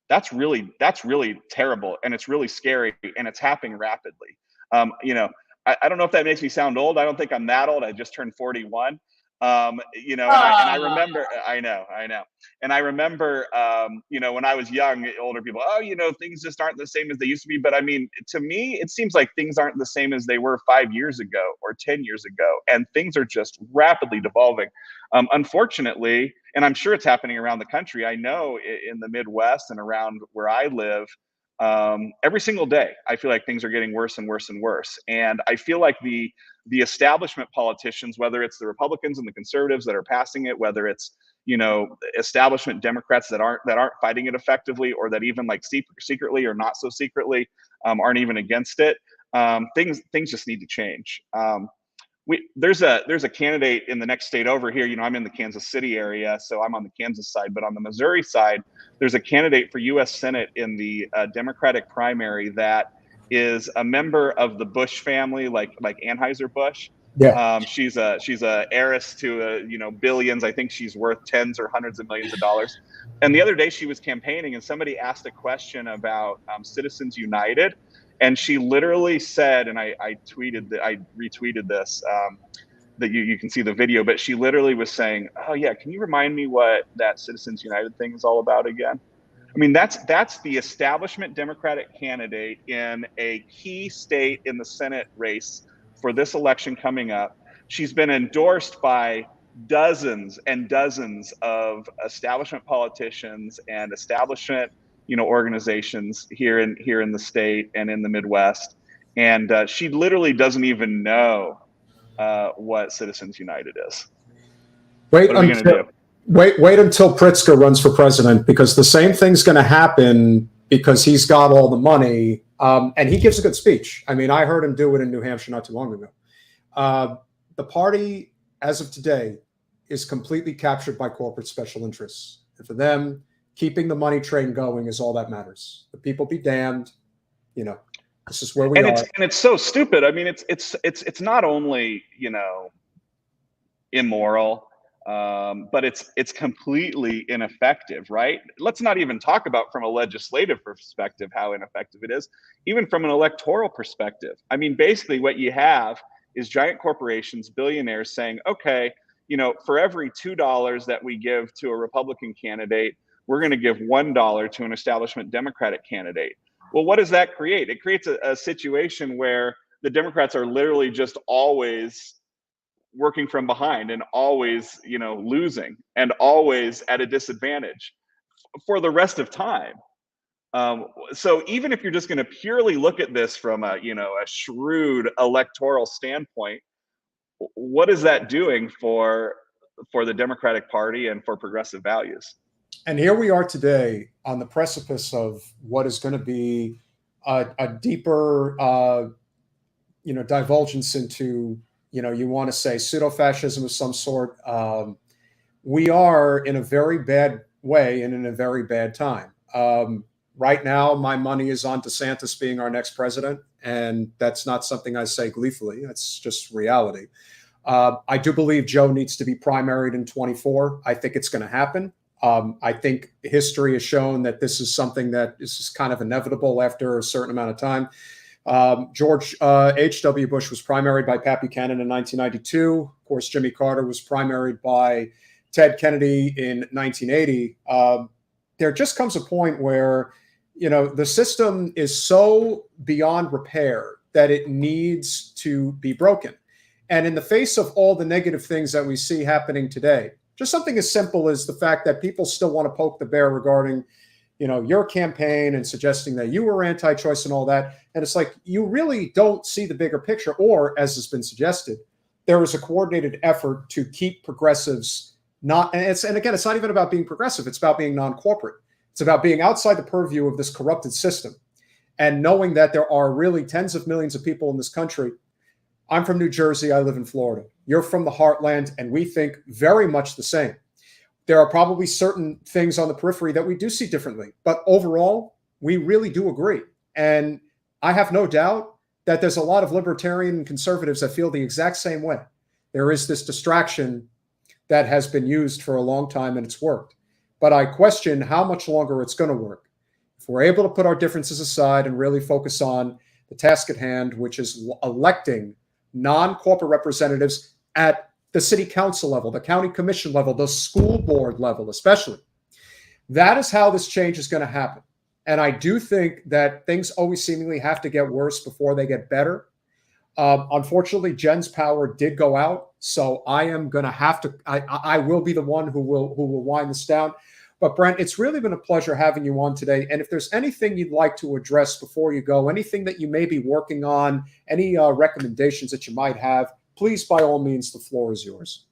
That's really terrible, and it's really scary, and it's happening rapidly. You know, I don't know if that makes me sound old. I don't think I'm that old. I just turned 41. You know, and I remember, I know. And I remember, you know, when I was young, older people, oh, you know, things just aren't the same as they used to be. But I mean, to me, it seems like things aren't the same as they were 5 years ago or 10 years ago. And things are just rapidly devolving. Unfortunately, and I'm sure it's happening around the country. I know in the Midwest and around where I live, every single day, I feel like things are getting worse and worse and worse. And I feel like the establishment politicians, whether it's the Republicans and the conservatives that are passing it, whether it's, you know, establishment Democrats that aren't fighting it effectively, or that even like secretly or not so secretly aren't even against it, things just need to change. There's a candidate in the next state over here. You know, I'm in the Kansas City area, so I'm on the Kansas side. But on the Missouri side, there's a candidate for U.S. Senate in the Democratic primary that is a member of the Bush family, like Anheuser-Busch. Yeah. She's a heiress to you know, billions. I think she's worth tens or hundreds of millions of dollars. And the other day she was campaigning, and somebody asked a question about Citizens United. And she literally said, and I retweeted this, that you can see the video, but she literally was saying, oh yeah, can you remind me what that Citizens United thing is all about again? I mean, that's the establishment Democratic candidate in a key state in the Senate race for this election coming up. She's been endorsed by dozens and dozens of establishment politicians and establishment, you know, organizations here in the state and in the Midwest, and she literally doesn't even know what Citizens United is. Wait What are we going to do? Wait until Pritzker runs for president, because the same thing's going to happen because he's got all the money, and he gives a good speech. I mean, I heard him do it in New Hampshire not too long ago. The party, as of today, is completely captured by corporate special interests. And for them, keeping the money train going is all that matters. The people be damned. You know, this is where we are. And it's so stupid. I mean, it's not only, you know, immoral, but it's completely ineffective, right? Let's not even talk about from a legislative perspective how ineffective it is, even from an electoral perspective. I mean, basically what you have is giant corporations, billionaires saying, okay, you know, for every $2 that we give to a Republican candidate, we're going to give $1 to an establishment Democratic candidate. Well, what does that create? It creates a situation where the Democrats are literally just always working from behind and always, you know, losing and always at a disadvantage for the rest of time. So even if you're just going to purely look at this from a, you know, a shrewd electoral standpoint, what is that doing for the Democratic Party and for progressive values? And here we are today on the precipice of what is going to be a deeper, you know, divulgence into, you know, you want to say pseudo-fascism of some sort. We are in a very bad way and in a very bad time. Right now, my money is on DeSantis being our next president, and that's not something I say gleefully. That's just reality. I do believe Joe needs to be primaried in 24. I think it's going to happen. I think history has shown that this is something that is just kind of inevitable after a certain amount of time. George H.W. Bush was primaried by Pat Buchanan in 1992. Of course, Jimmy Carter was primaried by Ted Kennedy in 1980. There just comes a point where, you know, the system is so beyond repair that it needs to be broken. And in the face of all the negative things that we see happening today, just something as simple as the fact that people still want to poke the bear regarding, you know, your campaign and suggesting that you were anti-choice and all that. And it's like, you really don't see the bigger picture, or as has been suggested, there is a coordinated effort to keep progressives not, and again, it's not even about being progressive. It's about being non-corporate. It's about being outside the purview of this corrupted system and knowing that there are really tens of millions of people in this country. I'm from New Jersey. I live in Florida. You're from the heartland, and we think very much the same. There are probably certain things on the periphery that we do see differently, but overall, we really do agree. And I have no doubt that there's a lot of libertarian conservatives that feel the exact same way. There is this distraction that has been used for a long time, and it's worked. But I question how much longer it's going to work. If we're able to put our differences aside and really focus on the task at hand, which is electing non-corporate representatives at the city council level, the county commission level, the school board level, especially. That is how this change is going to happen. And I do think that things always seemingly have to get worse before they get better. Unfortunately, Jen's power did go out. So I am going to have to, I will be the one who will wind this down. But Brent, it's really been a pleasure having you on today. And if there's anything you'd like to address before you go, anything that you may be working on, any recommendations that you might have, please, by all means, the floor is yours.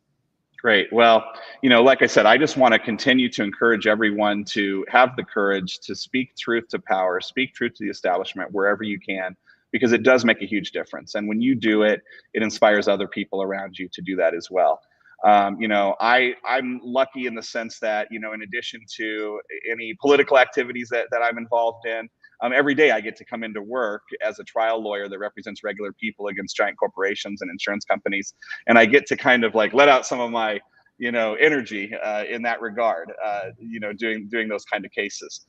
Great. Well, you know, like I said, I just want to continue to encourage everyone to have the courage to speak truth to power, speak truth to the establishment wherever you can, because it does make a huge difference. And when you do it, it inspires other people around you to do that as well. You know, I'm lucky in the sense that, you know, in addition to any political activities that I'm involved in, every day I get to come into work as a trial lawyer that represents regular people against giant corporations and insurance companies. And I get to kind of like let out some of my, you know, energy in that regard, you know, doing those kind of cases.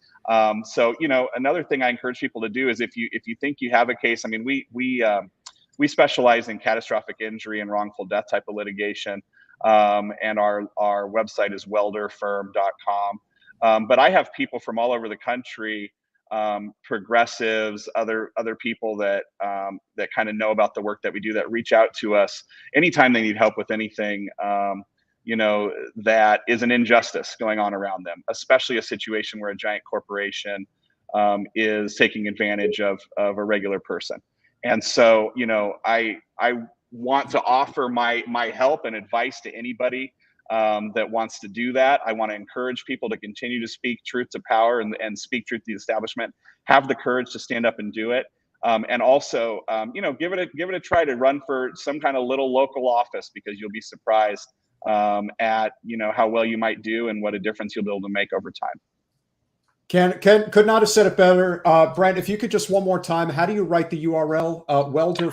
So, you know, another thing I encourage people to do is if you think you have a case, I mean, we specialize in catastrophic injury and wrongful death type of litigation. And our website is welderfirm.com. But I have people from all over the country, progressives, other people that kind of know about the work that we do, that reach out to us anytime they need help with anything, you know, that is an injustice going on around them, especially a situation where a giant corporation is taking advantage of a regular person. And so, you know, I want to offer my help and advice to anybody that wants to do that. I want to encourage people to continue to speak truth to power and speak truth to the establishment. Have the courage to stand up and do it. And also, give it a try to run for some kind of little local office, because you'll be surprised at how well you might do and what a difference you'll be able to make over time. Could not have said it better. Brent, if you could just one more time, how do you write the URL? Welder?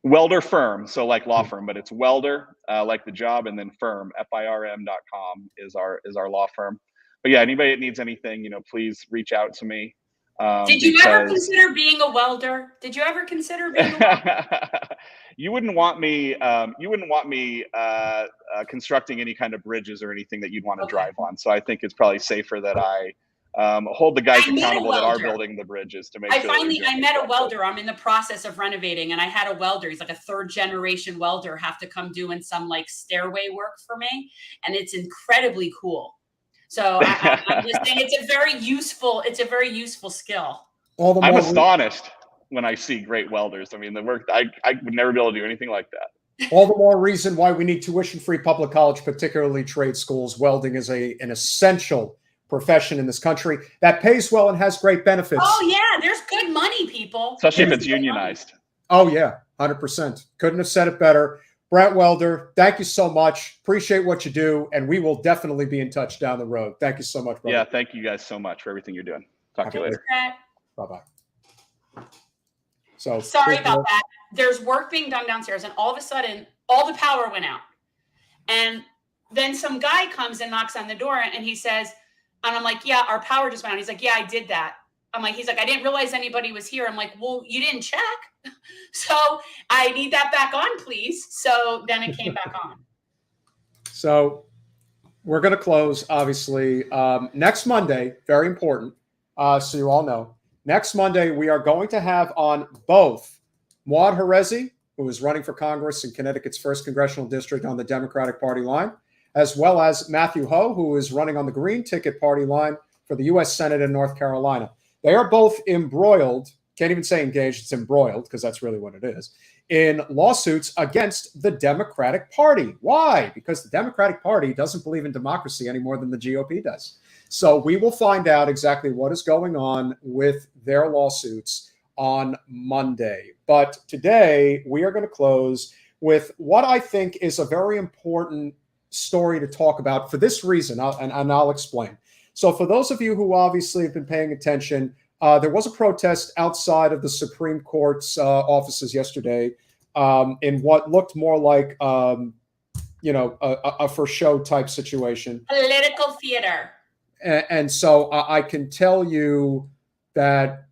Welder Firm. So like law firm, but it's Welder, like the job, and then firm, firm.com is our law firm. But yeah, anybody that needs anything, please reach out to me. Did you ever consider being a welder? Did you ever consider being a welder? You wouldn't want me constructing any kind of bridges or anything that you'd want to drive on. So I think it's probably safer that I hold the guys accountable that are building the bridges to make sure. I met a welder. I'm in the process of renovating, and I had a welder. He's like a 3rd generation welder, have to come doing some like stairway work for me, and it's incredibly cool. So I'm just saying it's a very useful skill. I'm astonished when I see great welders. I mean, the work, I would never be able to do anything like that. All the more reason why we need tuition-free public college, particularly trade schools. Welding is an essential profession in this country that pays well and has great benefits. Oh yeah, there's good money, people. Especially if it's unionized. Oh yeah, 100%. Couldn't have said it better. Brent Welder, thank you so much. Appreciate what you do, and we will definitely be in touch down the road. Thank you so much, brother. Yeah, thank you guys so much for everything you're doing. Talk to you later. Bye-bye. So sorry about that. There's work being done downstairs, and all of a sudden, all the power went out. And then some guy comes and knocks on the door, and he says, and I'm like, yeah, our power just went out. He's like, yeah, I did that. He's like, I didn't realize anybody was here. I'm like, well, you didn't check. So I need that back on, please. So then it came back on. So we're going to close, obviously. Next Monday, very important, so you all know. Next Monday, we are going to have on both Mauad Herezi, who is running for Congress in Connecticut's 1st Congressional District on the Democratic Party line, as well as Matthew Ho, who is running on the Green Ticket Party line for the U.S. Senate in North Carolina. They are both embroiled, can't even say engaged, it's embroiled, because that's really what it is, in lawsuits against the Democratic Party. Why? Because the Democratic Party doesn't believe in democracy any more than the GOP does. So we will find out exactly what is going on with their lawsuits on Monday. But today, we are going to close with what I think is a very important story to talk about for this reason, and I'll explain. So for those of you who obviously have been paying attention, there was a protest outside of the Supreme Court's offices yesterday in what looked more like, a for show type situation. Political theater. And so I can tell you that,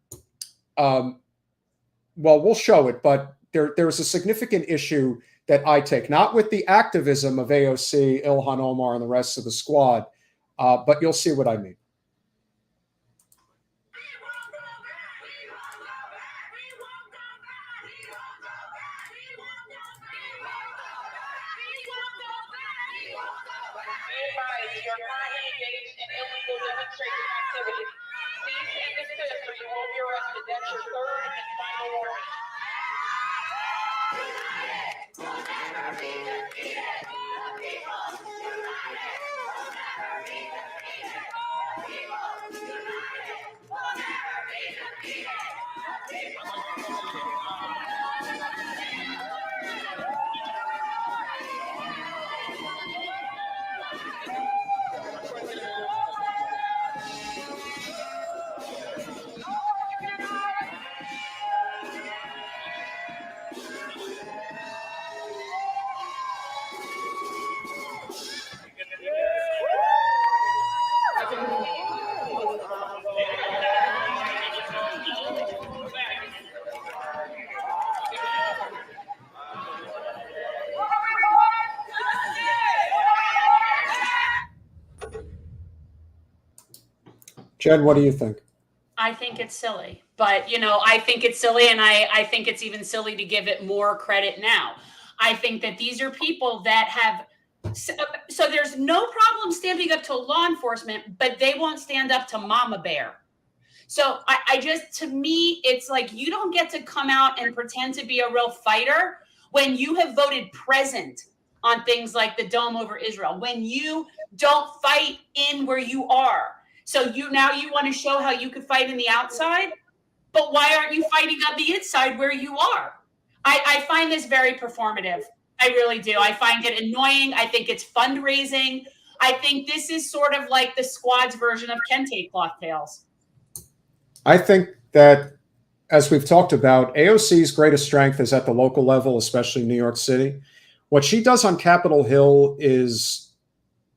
we'll show it, but there's a significant issue that I take, not with the activism of AOC, Ilhan, Omar, and the rest of the squad, but you'll see what I mean. Jen, what do you think? I think it's silly, but I think it's silly, and I think it's even silly to give it more credit now. I think that these are people that have, so there's no problem standing up to law enforcement, but they won't stand up to Mama Bear. So I just, to me, it's like, you don't get to come out and pretend to be a real fighter when you have voted present on things like the dome over Israel, when you don't fight in where you are. So you want to show how you could fight in the outside, but why aren't you fighting on the inside where you are? I find this very performative. I really do. I find it annoying. I think it's fundraising. I think this is sort of like the squad's version of kente cloth tails. I think that, as we've talked about, AOC's greatest strength is at the local level, especially New York City. What she does on Capitol Hill is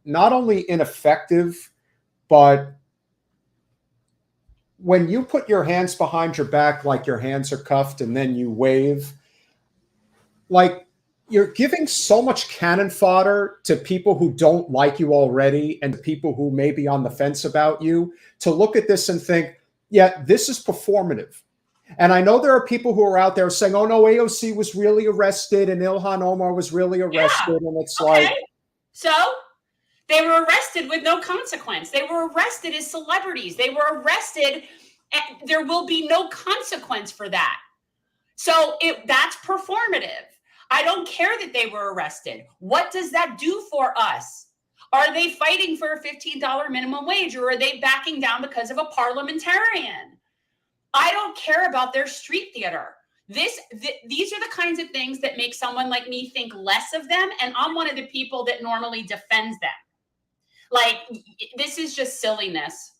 not only ineffective, but when you put your hands behind your back like your hands are cuffed and then you wave, like you're giving so much cannon fodder to people who don't like you already and people who may be on the fence about you to look at this and think, yeah, this is performative. And I know there are people who are out there saying, oh, no, AOC was really arrested and Ilhan Omar was really arrested. Yeah. And it's okay. like. So they were arrested with no consequence. They were arrested as celebrities. They were arrested and there will be no consequence for that. So that's performative. I don't care that they were arrested. What does that do for us? Are they fighting for a $15 minimum wage, or are they backing down because of a parliamentarian? I don't care about their street theater. These are the kinds of things that make someone like me think less of them, and I'm one of the people that normally defends them. Like, this is just silliness.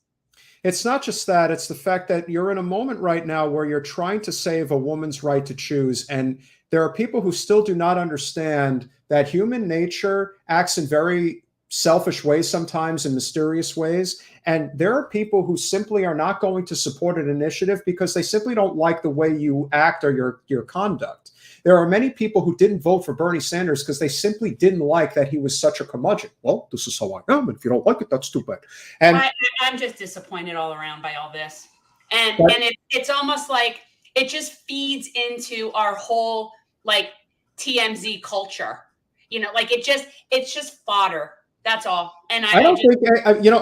It's not just that. It's the fact that you're in a moment right now where you're trying to save a woman's right to choose, and there are people who still do not understand that human nature acts in very selfish ways sometimes, in mysterious ways. And there are people who simply are not going to support an initiative because they simply don't like the way you act or your conduct. There are many people who didn't vote for Bernie Sanders because they simply didn't like that he was such a curmudgeon. Well, this is how I am. And if you don't like it, that's too bad. And I'm just disappointed all around by all this. And it's almost like it just feeds into our whole like TMZ culture. You know, like it's just fodder. That's all. And I don't think,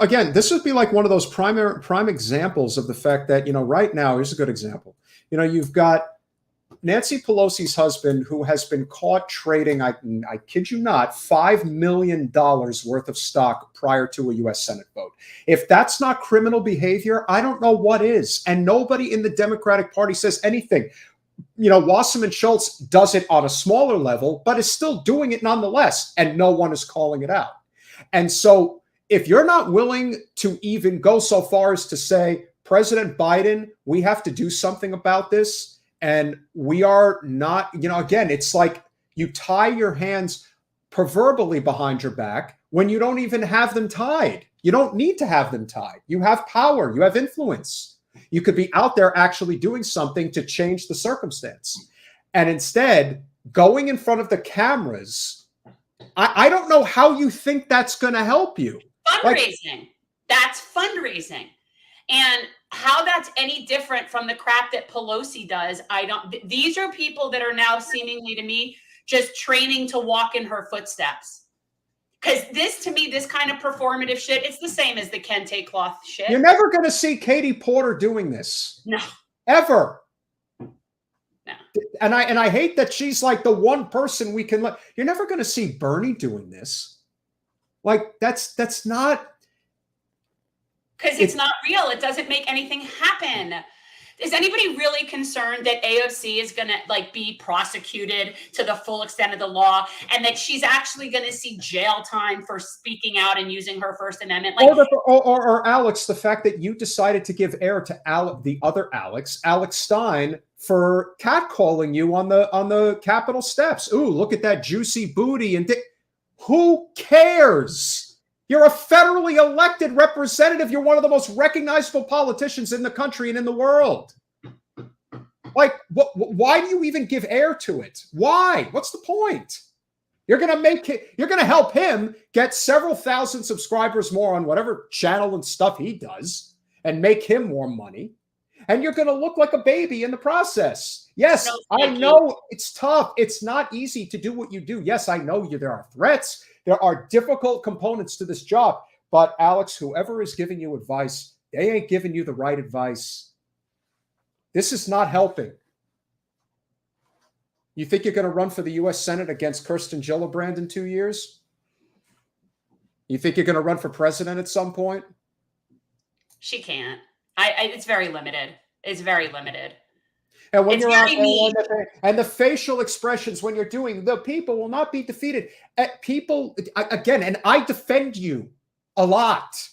again, this would be like one of those prime examples of the fact that, right now, here's a good example. You've got Nancy Pelosi's husband who has been caught trading, I kid you not, $5 million worth of stock prior to a U.S. Senate vote. If that's not criminal behavior, I don't know what is. And nobody in the Democratic Party says anything. Wasserman Schultz does it on a smaller level, but is still doing it nonetheless. And no one is calling it out. And so if you're not willing to even go so far as to say, President Biden, we have to do something about this. And we are not, again, it's like you tie your hands proverbially behind your back when you don't even have them tied. You don't need to have them tied. You have power. You have influence. You could be out there actually doing something to change the circumstance. And instead, going in front of the cameras, I don't know how you think that's going to help you. Fundraising. That's fundraising. And how that's any different from the crap that Pelosi does, these are people that are now seemingly to me just training to walk in her footsteps. Because to me, this kind of performative shit, it's the same as the kente cloth shit. You're never going to see Katie Porter doing this. No. Ever. No. And I hate that she's like the one person we can let. You're never going to see Bernie doing this. Like that's not. Because it's not real. It doesn't make anything happen. Is anybody really concerned that AOC is going to be prosecuted to the full extent of the law, and that she's actually going to see jail time for speaking out and using her First Amendment? Or Alex, the fact that you decided to give air to the other Alex Stein, for catcalling you on the Capitol steps. Ooh, look at that juicy booty and who cares? You're a federally elected representative. You're one of the most recognizable politicians in the country and in the world. Like, why do you even give air to it? Why? What's the point? You're going to help him get several thousand subscribers more on whatever channel and stuff he does and make him more money. And you're going to look like a baby in the process. Yes, I know it's tough. It's not easy to do what you do. Yes, I know there are threats. There are difficult components to this job. But Alex, whoever is giving you advice, they ain't giving you the right advice. This is not helping. You think you're going to run for the U.S. Senate against Kirsten Gillibrand in 2 years? You think you're going to run for president at some point? She can't. It's very limited. It's very limited. And when It's you're out very there, niche. and the facial expressions when you're doing, the people will not be defeated. People, again, and I defend you a lot.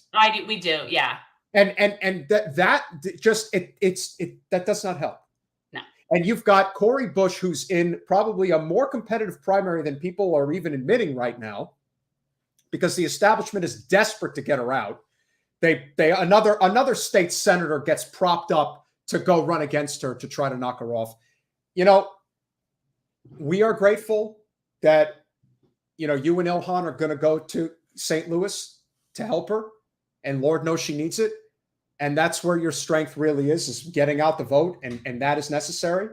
We do, yeah. And that just that does not help. No. And you've got Cori Bush, who's in probably a more competitive primary than people are even admitting right now, because the establishment is desperate to get her out. Another state senator gets propped up to go run against her to try to knock her off. You know, we are grateful that, you know, you and Ilhan are going to go to St. Louis to help her, and Lord knows she needs it. And that's where your strength really is getting out the vote, and that is necessary.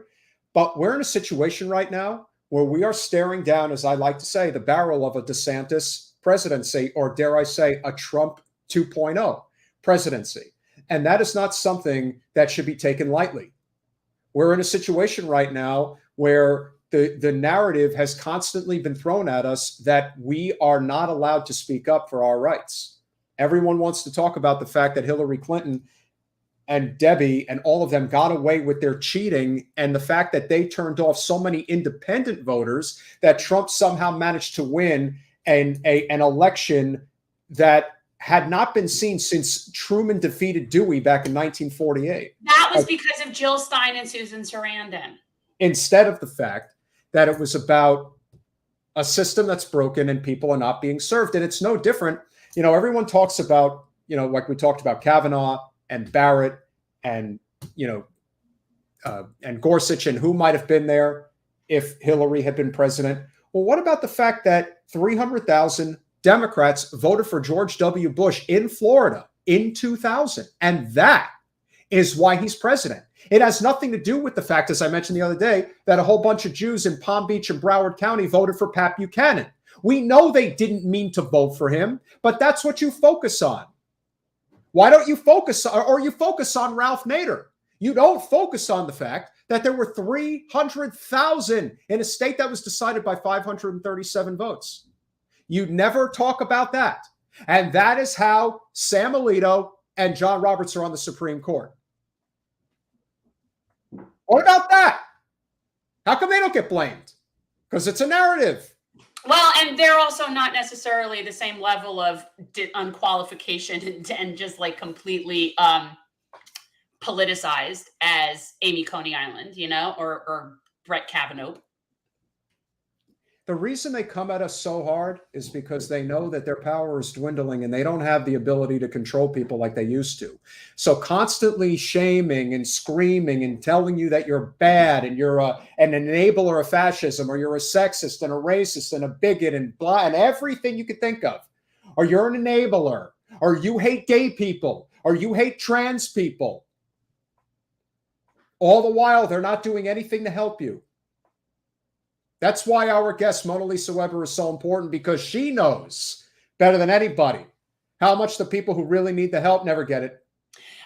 But we're in a situation right now where we are staring down, as I like to say, the barrel of a DeSantis presidency, or dare I say, a Trump 2.0 presidency. And that is not something that should be taken lightly. We're in a situation right now where the narrative has constantly been thrown at us that we are not allowed to speak up for our rights. Everyone wants to talk about the fact that Hillary Clinton and Debbie and all of them got away with their cheating, and the fact that they turned off so many independent voters that Trump somehow managed to win an election that had not been seen since Truman defeated Dewey back in 1948. That was because of Jill Stein and Susan Sarandon. Instead of the fact that it was about a system that's broken and people are not being served. And it's no different. You know, everyone talks about, you know, like we talked about Kavanaugh and Barrett and, you know, and Gorsuch and who might have been there if Hillary had been president. Well, what about the fact that 300,000 Democrats voted for George W. Bush in Florida in 2000? And that is why he's president. It has nothing to do with the fact, as I mentioned the other day, that a whole bunch of Jews in Palm Beach and Broward County voted for Pat Buchanan. We know they didn't mean to vote for him, but that's what you focus on. Why don't you focus on, or you focus on Ralph Nader? You don't focus on the fact that there were 300,000 in a state that was decided by 537 votes. You never talk about that. And that is how Sam Alito and John Roberts are on the Supreme Court. What about that? How come they don't get blamed? Because it's a narrative. Well, and they're also not necessarily the same level of unqualification and just like completely politicized as Amy Coney Island, you know, or Brett Kavanaugh. The reason they come at us so hard is because they know that their power is dwindling and they don't have the ability to control people like they used to. So constantly shaming and screaming and telling you that you're bad and you're an enabler of fascism, or you're a sexist and a racist and a bigot and blah and everything you could think of, or you're an enabler, or you hate gay people, or you hate trans people. All the while, they're not doing anything to help you. That's why our guest, Monalisa Weber, is so important, because she knows better than anybody how much the people who really need the help never get it.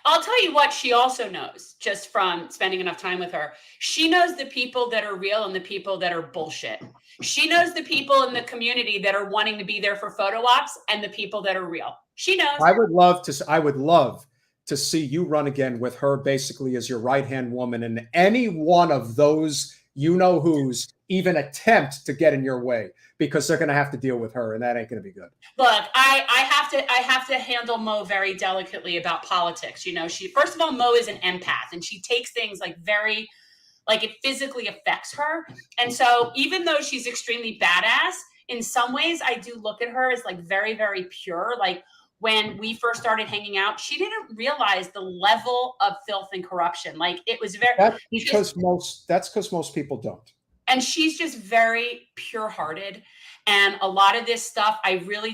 I'll tell you what she also knows, just from spending enough time with her. She knows the people that are real and the people that are bullshit. She knows the people in the community that are wanting to be there for photo ops and the people that are real. She knows. I would love to see you run again with her basically as your right-hand woman, and any one of those you-know-who's even attempt to get in your way, because they're going to have to deal with her, and that ain't going to be good. Look, I have to handle Mo very delicately about politics. You know, first of all, Mo is an empath, and she takes things like very, like it physically affects her. And so even though she's extremely badass, in some ways I do look at her as like very, very pure. Like when we first started hanging out, she didn't realize the level of filth and corruption. Like it was very, that's because most people don't. And she's just very pure-hearted. And a lot of this stuff,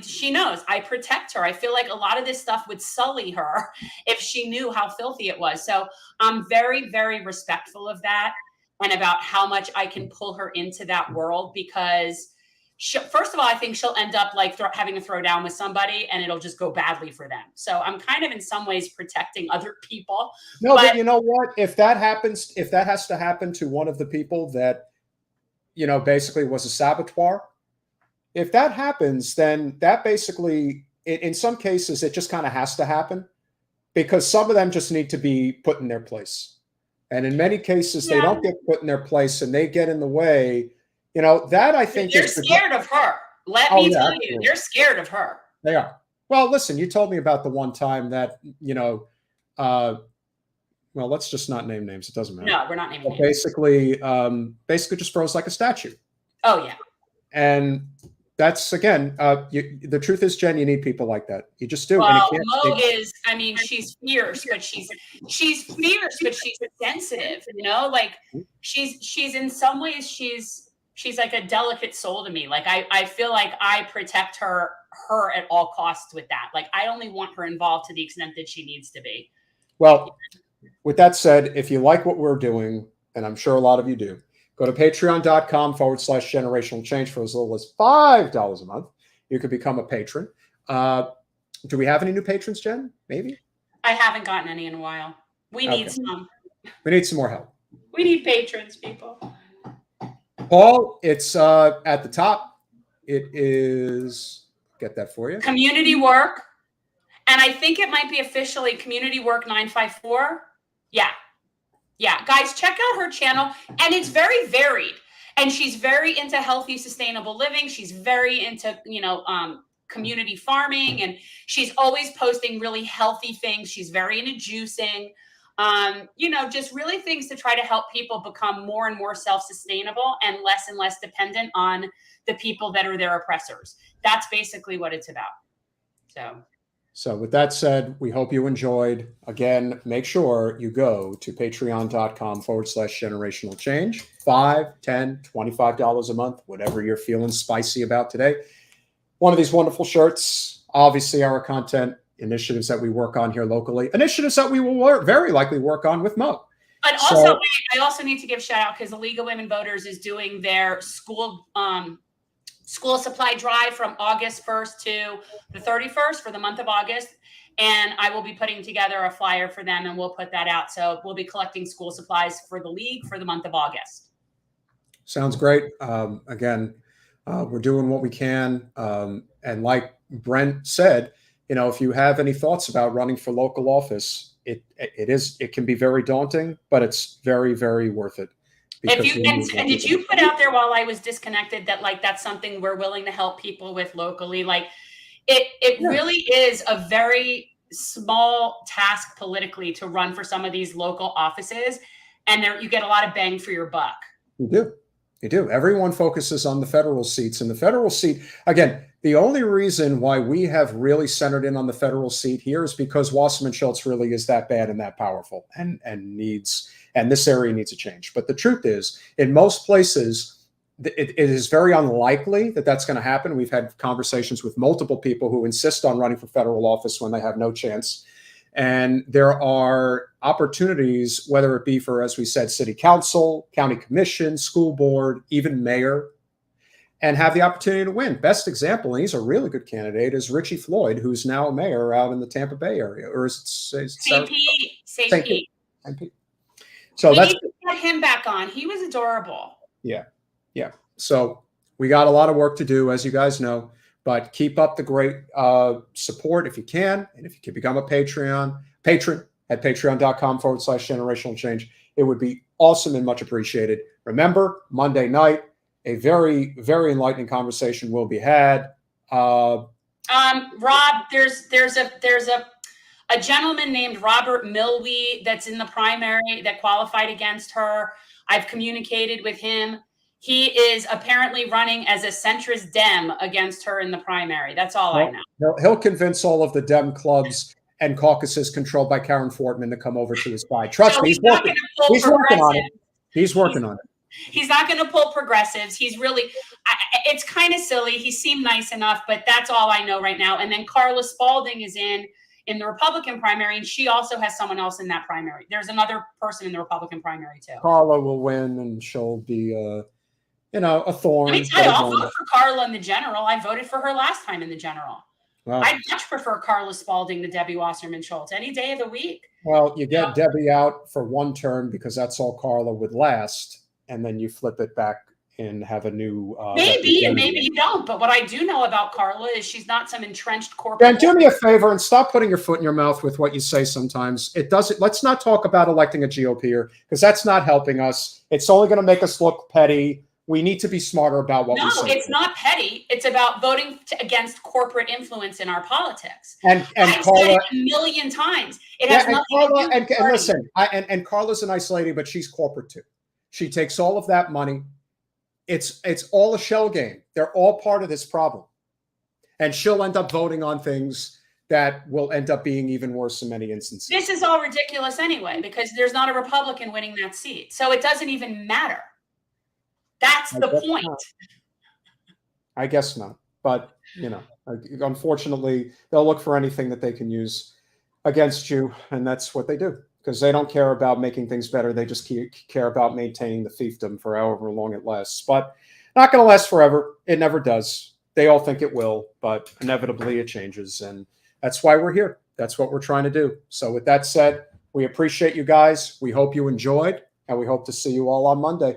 she knows I protect her. I feel like a lot of this stuff would sully her if she knew how filthy it was. So I'm very, very respectful of that, and about how much I can pull her into that world, because first of all, I think she'll end up like having a throwdown with somebody and it'll just go badly for them. So I'm kind of in some ways protecting other people. No, but you know what? If that has to happen to one of the people that basically was a saboteur. If that happens, then that basically, in some cases, it just kind of has to happen because some of them just need to be put in their place. And in many cases, they don't get put in their place and they get in the way. That I think they're scared of her. Let me tell you, they're scared of her. They are. Well, listen, you told me about the one time that, well, let's just not name names. It doesn't matter. No, we're not naming names. Basically just froze like a statue. Oh, yeah. And that's, again, the truth is, Jen, you need people like that. You just do. Well, Mo is, she's fierce, but she's fierce, but she's sensitive, like she's in some ways, she's like a delicate soul to me. Like, I feel like I protect her at all costs with that. Like, I only want her involved to the extent that she needs to be. Well, with that said, if you like what we're doing, and I'm sure a lot of you do, go to patreon.com/generational change for as little as $5 a month. You could become a patron. Do we have any new patrons, Jen? Maybe? I haven't gotten any in a while. We need some. We need some more help. We need patrons, people. Paul, it's at the top. It is, get that for you. Community work. And I think it might be officially Community Work 954. Yeah, guys, check out her channel. And it's very varied. And she's very into healthy, sustainable living. She's very into, community farming. And she's always posting really healthy things. She's very into juicing. Just really things to try to help people become more and more self-sustainable and less dependent on the people that are their oppressors. That's basically what it's about. So with that said, we hope you enjoyed. Again, make sure you go to patreon.com/generational change. $5, $10, $25 a month, whatever you're feeling spicy about today. One of these wonderful shirts, obviously our content initiatives that we work on here locally, initiatives that we will very likely work on with Mo. And also, I also need to give shout out because the League of Women Voters is doing their school supply drive from August 1st to the 31st for the month of August. And I will be putting together a flyer for them and we'll put that out. So we'll be collecting school supplies for the League for the month of August. Sounds great. Again, we're doing what we can. And like Brent said, if you have any thoughts about running for local office, it can be very daunting, but it's very, very worth it. And did you put out there while I was disconnected that that's something we're willing to help people with locally? It really is a very small task politically to run for some of these local offices, and you get a lot of bang for your buck. You do. Everyone focuses on the federal seats, and the federal seat, again, the only reason why we have really centered in on the federal seat here is because Wasserman Schultz really is that bad and that powerful and this area needs a change. But the truth is, in most places, it is very unlikely that that's going to happen. We've had conversations with multiple people who insist on running for federal office when they have no chance. And there are opportunities, whether it be for, as we said, city council, county commission, school board, even mayor, and have the opportunity to win. Best example, and he's a really good candidate, is Richie Floyd, who's now a mayor out in the Tampa Bay area. Or is it St. Pete? So we need to get him back on. He was adorable. Yeah. So we got a lot of work to do, as you guys know, but keep up the great support if you can. And if you can become a patron at patreon.com/generational change, it would be awesome and much appreciated. Remember, Monday night, a very, very enlightening conversation will be had. Rob, there's a gentleman named Robert Milwee that's in the primary that qualified against her. I've communicated with him. He is apparently running as a centrist Dem against her in the primary. That's all I know. He'll convince all of the Dem clubs and caucuses controlled by Karen Fortman to come over to his side. Trust me, he's working on it. He's working on it. He's not going to pull progressives. He's really, it's kind of silly. He seemed nice enough, but that's all I know right now. And then Carla Spalding is in the Republican primary, and she also has someone else in that primary. There's another person in the Republican primary too. Carla will win, and she'll be, a thorn. Let me tell you, I'll vote for Carla in the general. I voted for her last time in the general. Wow. I'd much prefer Carla Spalding to Debbie Wasserman Schultz any day of the week. Well, you get Debbie out for one term because that's all Carla would last, and then you flip it back and have a new maybe, and maybe representative. you don't. But what I do know about Carla is she's not some entrenched corporate. Dan, do me a favor and stop putting your foot in your mouth with what you say sometimes. It doesn't. Let's not talk about electing a GOPer because that's not helping us. It's only going to make us look petty. We need to be smarter about what we say. No, it's not petty. It's about voting against corporate influence in our politics. And I've Carla, said it a million times. It has nothing Carla, to do with and listen, and Carla's a nice lady, but she's corporate too. She takes all of that money. It's all a shell game. They're all part of this problem. And she'll end up voting on things that will end up being even worse in many instances. This is all ridiculous anyway, because there's not a Republican winning that seat. So it doesn't even matter. That's the point. I guess not. But, unfortunately, they'll look for anything that they can use against you. And that's what they do. Because they don't care about making things better. They just care about maintaining the fiefdom for however long it lasts. But not going to last forever. It never does. They all think it will, but inevitably it changes. And that's why we're here. That's what we're trying to do. So with that said, we appreciate you guys. We hope you enjoyed, and we hope to see you all on Monday.